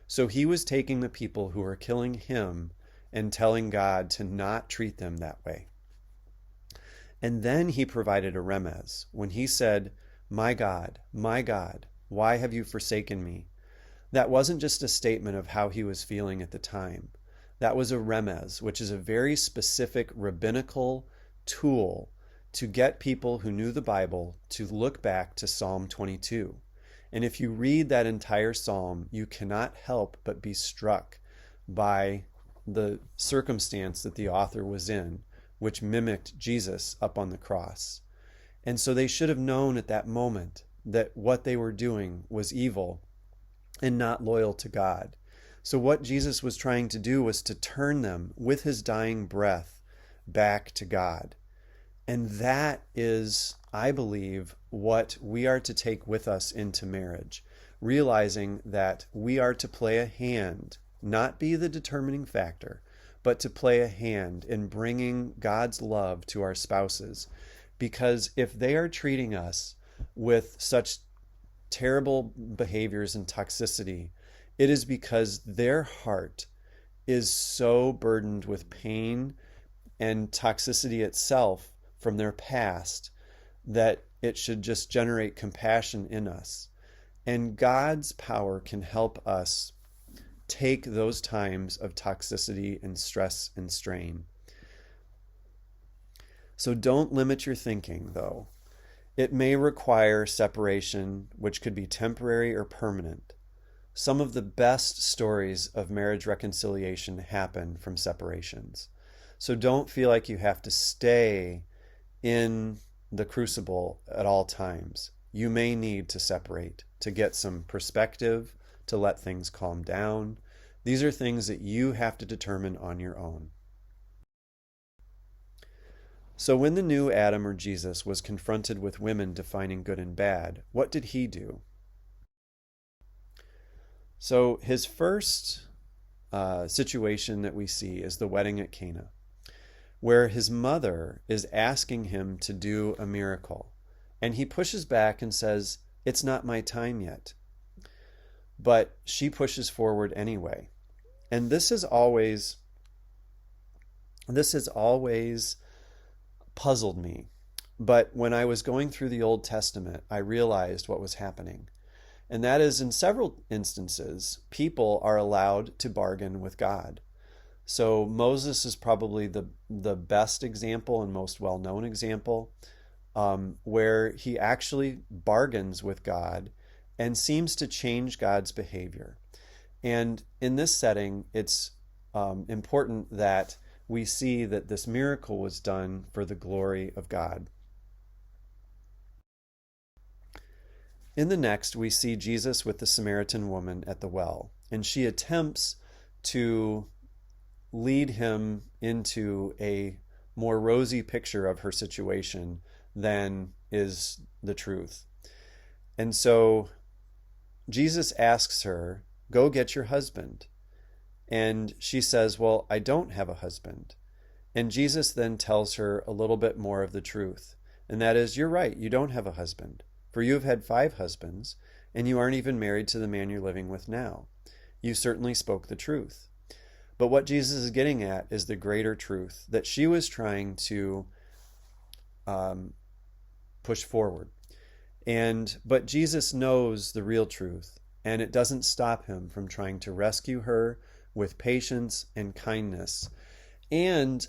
So he was taking the people who were killing him and telling God to not treat them that way. And then he provided a remez when he said, my God, why have you forsaken me? That wasn't just a statement of how he was feeling at the time. That was a remez, which is a very specific rabbinical tool to get people who knew the Bible to look back to Psalm 22. And if you read that entire psalm, you cannot help but be struck by the circumstance that the author was in, which mimicked Jesus up on the cross. And so they should have known at that moment that what they were doing was evil and not loyal to God. So what Jesus was trying to do was to turn them with his dying breath back to God. And that is, I believe, what we are to take with us into marriage, realizing that we are to play a hand, not be the determining factor, but to play a hand in bringing God's love to our spouses. Because if they are treating us with such terrible behaviors and toxicity, it is because their heart is so burdened with pain and toxicity itself from their past that it should just generate compassion in us. And God's power can help us take those times of toxicity and stress and strain. So don't limit your thinking, though. It may require separation, which could be temporary or permanent. Some of the best stories of marriage reconciliation happen from separations. So don't feel like you have to stay in the crucible at all times. You may need to separate to get some perspective, to let things calm down. These are things that you have to determine on your own. So when the new Adam or Jesus was confronted with women defining good and bad, what did he do? So his first situation that we see is the wedding at Cana, where his mother is asking him to do a miracle. And he pushes back and says, it's not my time yet. But she pushes forward anyway. And this has always puzzled me. But when I was going through the Old Testament, I realized what was happening. And that is, in several instances, people are allowed to bargain with God. So Moses is probably the best example and most well-known example, where he actually bargains with God and seems to change God's behavior. And in this setting, it's important that we see that this miracle was done for the glory of God. In the next, we see Jesus with the Samaritan woman at the well, and she attempts to lead him into a more rosy picture of her situation than is the truth. And so Jesus asks her, go get your husband. And she says, well, I don't have a husband. And Jesus then tells her a little bit more of the truth. And that is, you're right, you don't have a husband. For you have had 5 husbands, and you aren't even married to the man you're living with now. You certainly spoke the truth. But what Jesus is getting at is the greater truth that she was trying to push forward. But Jesus knows the real truth, and it doesn't stop him from trying to rescue her with patience and kindness and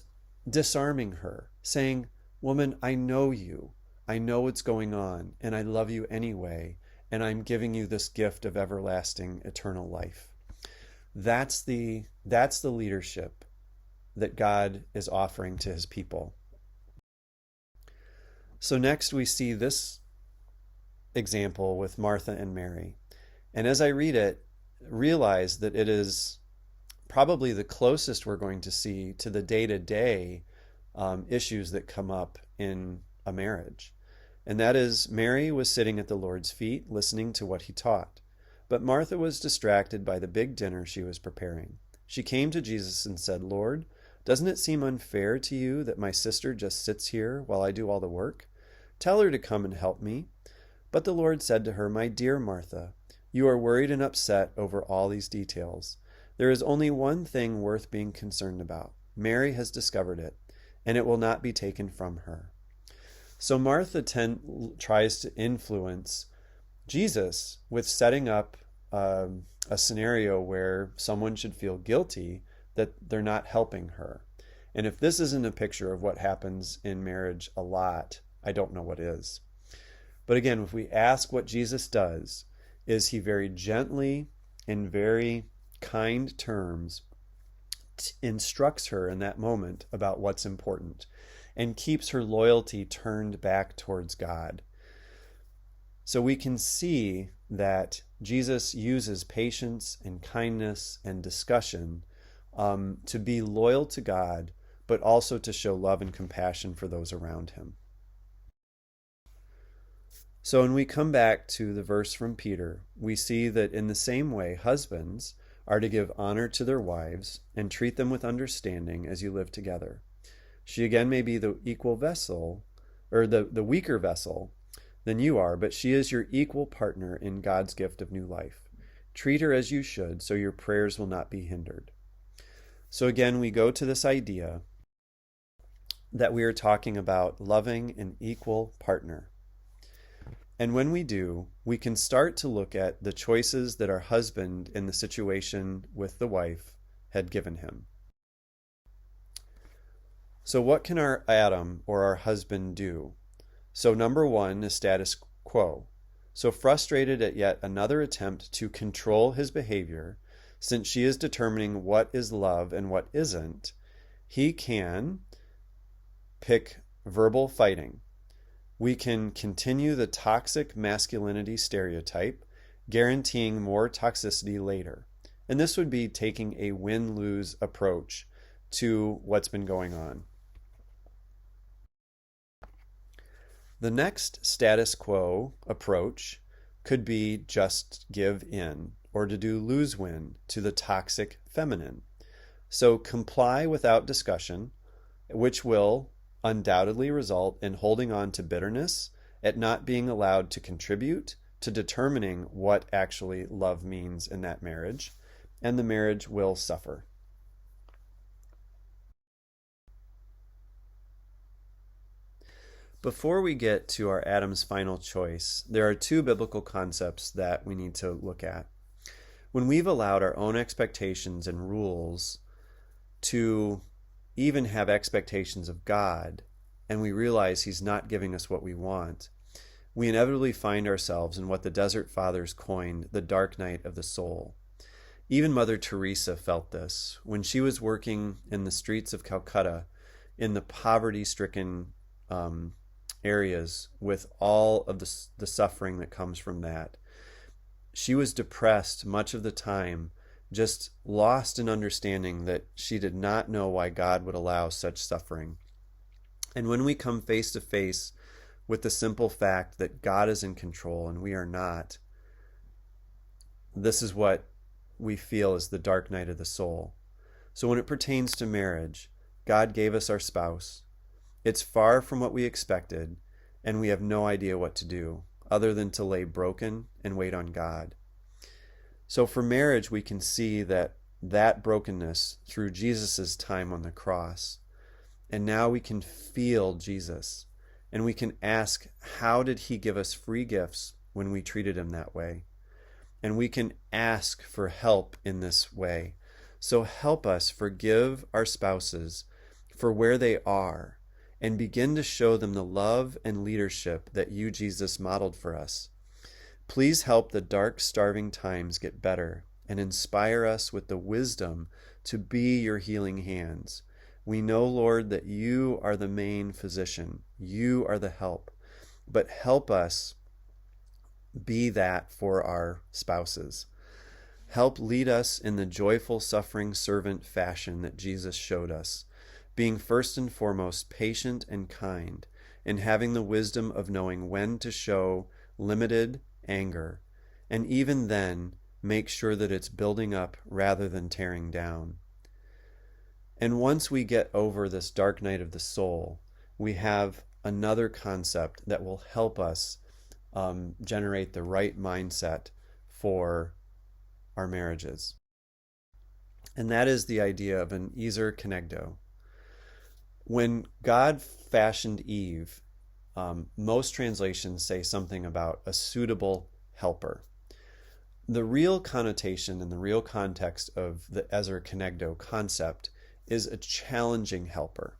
disarming her, saying, woman, I know you. I know what's going on, and I love you anyway, and I'm giving you this gift of everlasting, eternal life. That's the leadership that God is offering to his people. So next we see this example with Martha and Mary. And as I read it, realize that it is probably the closest we're going to see to the day-to-day issues that come up in a marriage. And that is, Mary was sitting at the Lord's feet, listening to what he taught. But Martha was distracted by the big dinner she was preparing. She came to Jesus and said, "Lord, doesn't it seem unfair to you that my sister just sits here while I do all the work? Tell her to come and help me." But the Lord said to her, "My dear Martha, you are worried and upset over all these details. There is only one thing worth being concerned about. Mary has discovered it, and it will not be taken from her." So Martha tries to influence Jesus with setting up a scenario where someone should feel guilty that they're not helping her. And if this isn't a picture of what happens in marriage a lot, I don't know what is. But again, if we ask what Jesus does, is he very gently, in very kind terms, instructs her in that moment about what's important and keeps her loyalty turned back towards God. So we can see that Jesus uses patience and kindness and discussion to be loyal to God, but also to show love and compassion for those around him. So when we come back to the verse from Peter, we see that in the same way, husbands are to give honor to their wives and treat them with understanding as you live together. She again may be the equal vessel, or the weaker vessel than you are, but she is your equal partner in God's gift of new life. Treat her as you should, so your prayers will not be hindered. So again, we go to this idea that we are talking about loving an equal partner. And when we do, we can start to look at the choices that our husband in the situation with the wife had given him. So what can our Adam or our husband do? So number one is status quo. So frustrated at yet another attempt to control his behavior, since she is determining what is love and what isn't, he can pick verbal fighting. We can continue the toxic masculinity stereotype, guaranteeing more toxicity later. And this would be taking a win-lose approach to what's been going on. The next status quo approach could be just give in, or to do lose-win to the toxic feminine. So comply without discussion, which will undoubtedly result in holding on to bitterness at not being allowed to contribute to determining what actually love means in that marriage, and the marriage will suffer. Before we get to our Adam's final choice, there are two biblical concepts that we need to look at. When we've allowed our own expectations and rules to even have expectations of God, and we realize he's not giving us what we want, we inevitably find ourselves in what the Desert Fathers coined the dark night of the soul. Even Mother Teresa felt this when she was working in the streets of Calcutta in the poverty-stricken areas with all of the suffering that comes from that. She was depressed much of the time, just lost in understanding that she did not know why God would allow such suffering. And when we come face to face with the simple fact that God is in control and we are not, this is what we feel is the dark night of the soul. So when it pertains to marriage, God gave us our spouse. It's far from what we expected, and we have no idea what to do other than to lay broken and wait on God. So for marriage, we can see that brokenness through Jesus' time on the cross. And now we can feel Jesus, and we can ask, how did he give us free gifts when we treated him that way? And we can ask for help in this way. So help us forgive our spouses for where they are, and begin to show them the love and leadership that you, Jesus, modeled for us. Please help the dark, starving times get better and inspire us with the wisdom to be your healing hands. We know, Lord, that you are the main physician. You are the help. But help us be that for our spouses. Help lead us in the joyful suffering servant fashion that Jesus showed us, being first and foremost patient and kind, and having the wisdom of knowing when to show limited anger, and even then make sure that it's building up rather than tearing down. And once we get over this dark night of the soul, we have another concept that will help us generate the right mindset for our marriages. And that is the idea of an ezer kenegdo. When God fashioned Eve, most translations say something about a suitable helper. The real connotation and the real context of the ezer kenegdo concept is a challenging helper.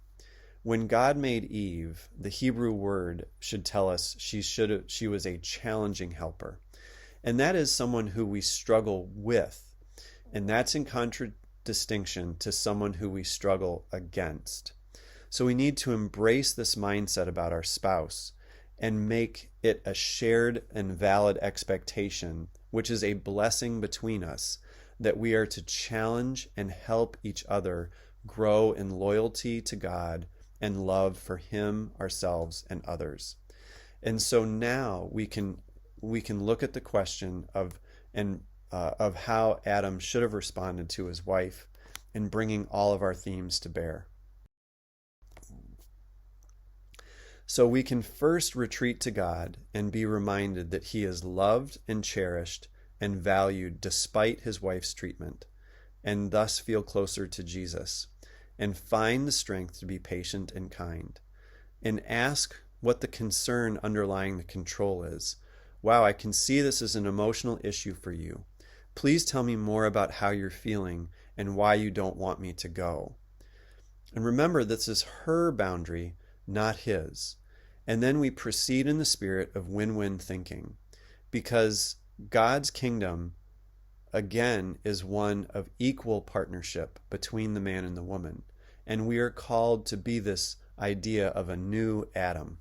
When God made Eve, the Hebrew word should tell us she was a challenging helper. And that is someone who we struggle with. And that's in contradistinction to someone who we struggle against. So we need to embrace this mindset about our spouse and make it a shared and valid expectation, which is a blessing between us, that we are to challenge and help each other grow in loyalty to God and love for Him, ourselves, and others. And so now we can look at the question of how Adam should have responded to his wife in bringing all of our themes to bear. So we can first retreat to God and be reminded that He is loved and cherished and valued despite his wife's treatment, and thus feel closer to Jesus and find the strength to be patient and kind, and ask what the concern underlying the control is. Wow, I can see this is an emotional issue for you. Please tell me more about how you're feeling and why you don't want me to go. And remember, this is her boundary, not his. And then we proceed in the spirit of win-win thinking, because God's kingdom, again, is one of equal partnership between the man and the woman. And we are called to be this idea of a new Adam.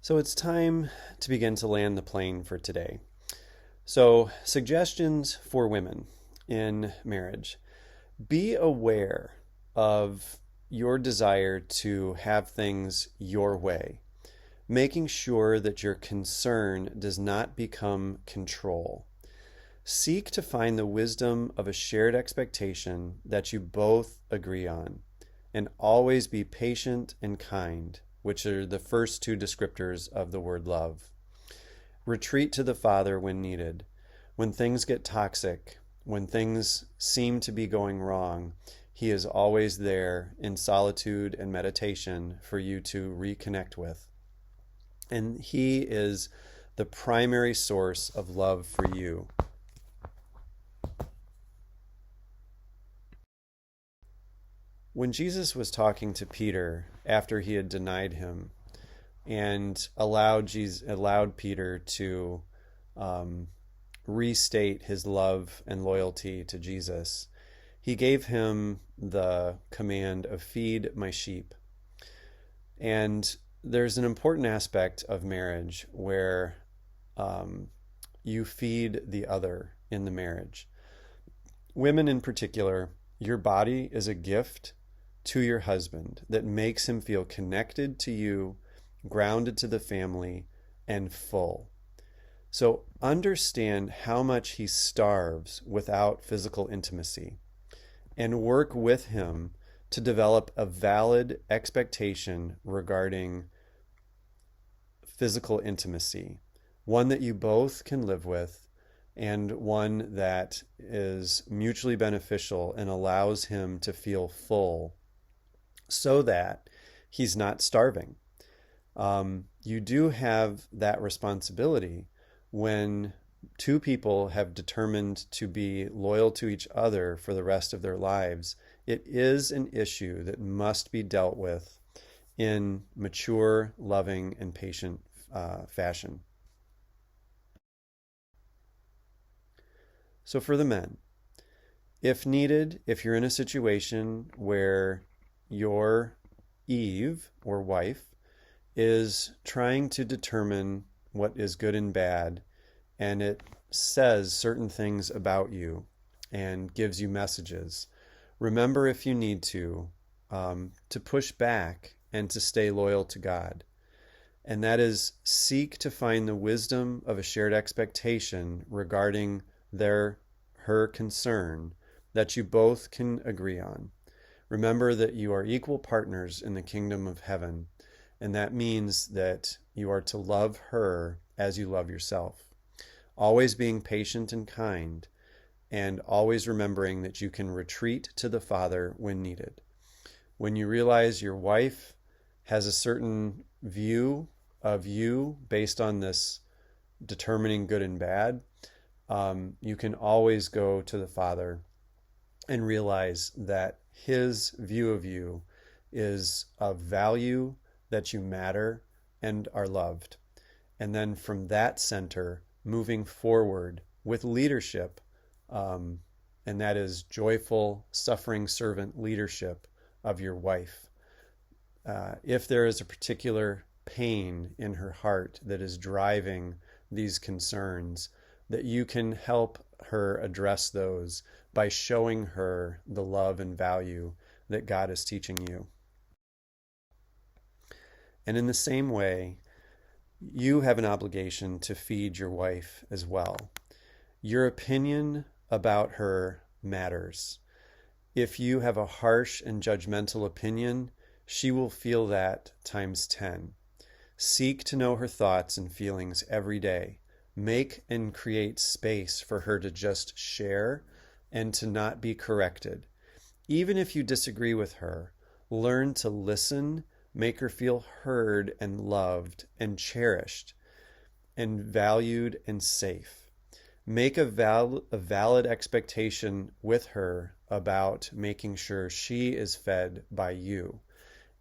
So it's time to begin to land the plane for today. So, suggestions for women in marriage. Be aware of your desire to have things your way, making sure that your concern does not become control. Seek to find the wisdom of a shared expectation that you both agree on, and always be patient and kind, which are the first two descriptors of the word love. Retreat to the Father when needed. When things get toxic, when things seem to be going wrong, He is always there in solitude and meditation for you to reconnect with. And He is the primary source of love for you. When Jesus was talking to Peter after he had denied him and allowed Peter to restate his love and loyalty to Jesus, He gave him the command of feed my sheep. And there's an important aspect of marriage where you feed the other in the marriage. Women in particular, your body is a gift to your husband that makes him feel connected to you, grounded to the family, and full. So understand how much he starves without physical intimacy, and work with him to develop a valid expectation regarding physical intimacy, one that you both can live with, and one that is mutually beneficial and allows him to feel full so that he's not starving. You do have that responsibility when two people have determined to be loyal to each other for the rest of their lives. It is an issue that must be dealt with in mature, loving, and patient fashion. So for the men, if needed, if you're in a situation where your Eve or wife is trying to determine what is good and bad, and it says certain things about you and gives you messages, remember, if you need to push back and to stay loyal to God. And that is, seek to find the wisdom of a shared expectation regarding her concern that you both can agree on. Remember that you are equal partners in the kingdom of heaven, and that means that you are to love her as you love yourself, always being patient and kind, and always remembering that you can retreat to the Father when needed. When you realize your wife has a certain view of you based on this determining good and bad, you can always go to the Father and realize that his view of you is of value, that you matter and are loved. And then from that center, moving forward with leadership, and that is joyful, suffering servant leadership of your wife. If there is a particular pain in her heart that is driving these concerns, that you can help her address those by showing her the love and value that God is teaching you. And in the same way, you have an obligation to feed your wife as well. Your opinion about her matters. If you have a harsh and judgmental opinion, she will feel that times 10. Seek to know her thoughts and feelings every day. Make and create space for her to just share and to not be corrected. Even if you disagree with her, learn to listen, make her feel heard and loved and cherished and valued and safe. Make a valid expectation with her about making sure she is fed by you.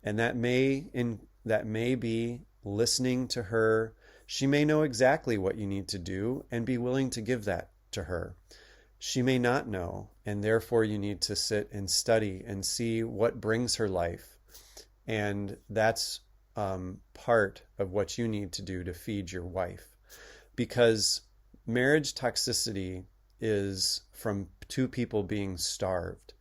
And that may be listening to her. She may know exactly what you need to do and be willing to give that to her. She may not know, and therefore you need to sit and study and see what brings her life. And that's part of what you need to do to feed your wife. Because marriage toxicity is from two people being starved.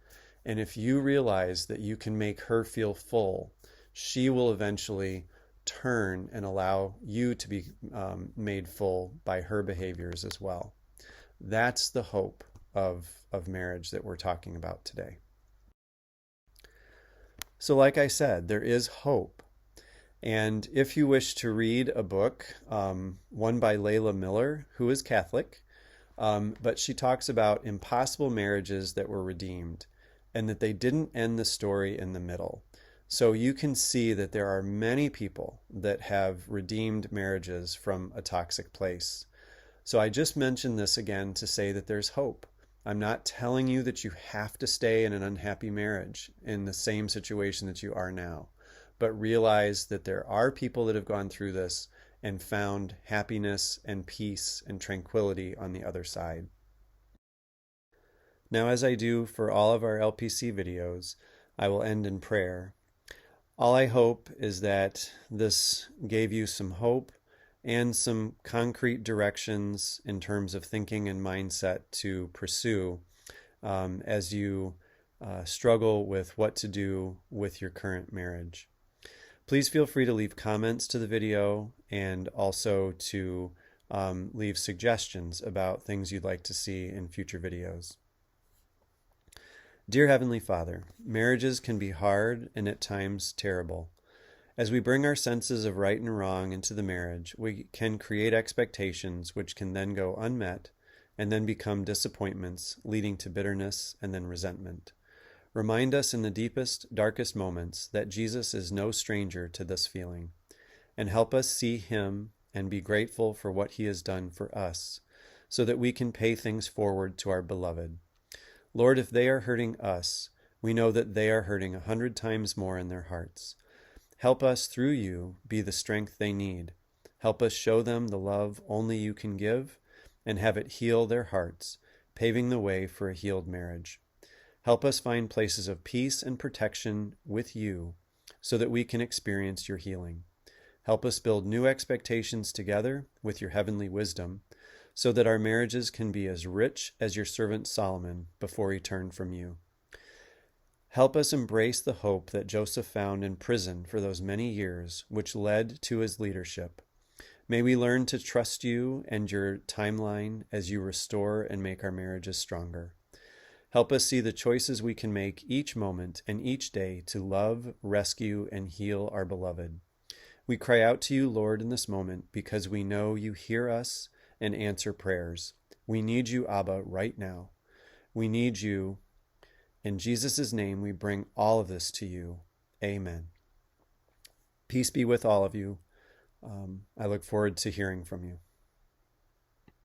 And if you realize that you can make her feel full, she will eventually turn and allow you to be made full by her behaviors as well. That's the hope of marriage that we're talking about today. So like I said, there is hope. And if you wish to read a book, one by Layla Miller, who is Catholic, but she talks about impossible marriages that were redeemed and that they didn't end the story in the middle. So you can see that there are many people that have redeemed marriages from a toxic place. So I just mentioned this again to say that there's hope. I'm not telling you that you have to stay in an unhappy marriage in the same situation that you are now, but realize that there are people that have gone through this and found happiness and peace and tranquility on the other side. Now, as I do for all of our LPC videos, I will end in prayer. All I hope is that this gave you some hope and some concrete directions in terms of thinking and mindset to pursue as you struggle with what to do with your current marriage. Please feel free to leave comments to the video and also to leave suggestions about things you'd like to see in future videos. Dear Heavenly Father, marriages can be hard and at times terrible. As we bring our senses of right and wrong into the marriage, we can create expectations which can then go unmet and then become disappointments, leading to bitterness and then resentment. Remind us in the deepest, darkest moments that Jesus is no stranger to this feeling, and help us see him and be grateful for what he has done for us, so that we can pay things forward to our beloved. Lord, if they are hurting us, we know that they are hurting 100 times more in their hearts. Help us, through you, be the strength they need. Help us show them the love only you can give, and have it heal their hearts, paving the way for a healed marriage. Help us find places of peace and protection with you so that we can experience your healing. Help us build new expectations together with your heavenly wisdom so that our marriages can be as rich as your servant Solomon before he turned from you. Help us embrace the hope that Joseph found in prison for those many years, which led to his leadership. May we learn to trust you and your timeline as you restore and make our marriages stronger. Help us see the choices we can make each moment and each day to love, rescue, and heal our beloved. We cry out to you, Lord, in this moment because we know you hear us and answer prayers. We need you, Abba, right now. We need you. In Jesus' name, we bring all of this to you. Amen. Peace be with all of you. I look forward to hearing from you.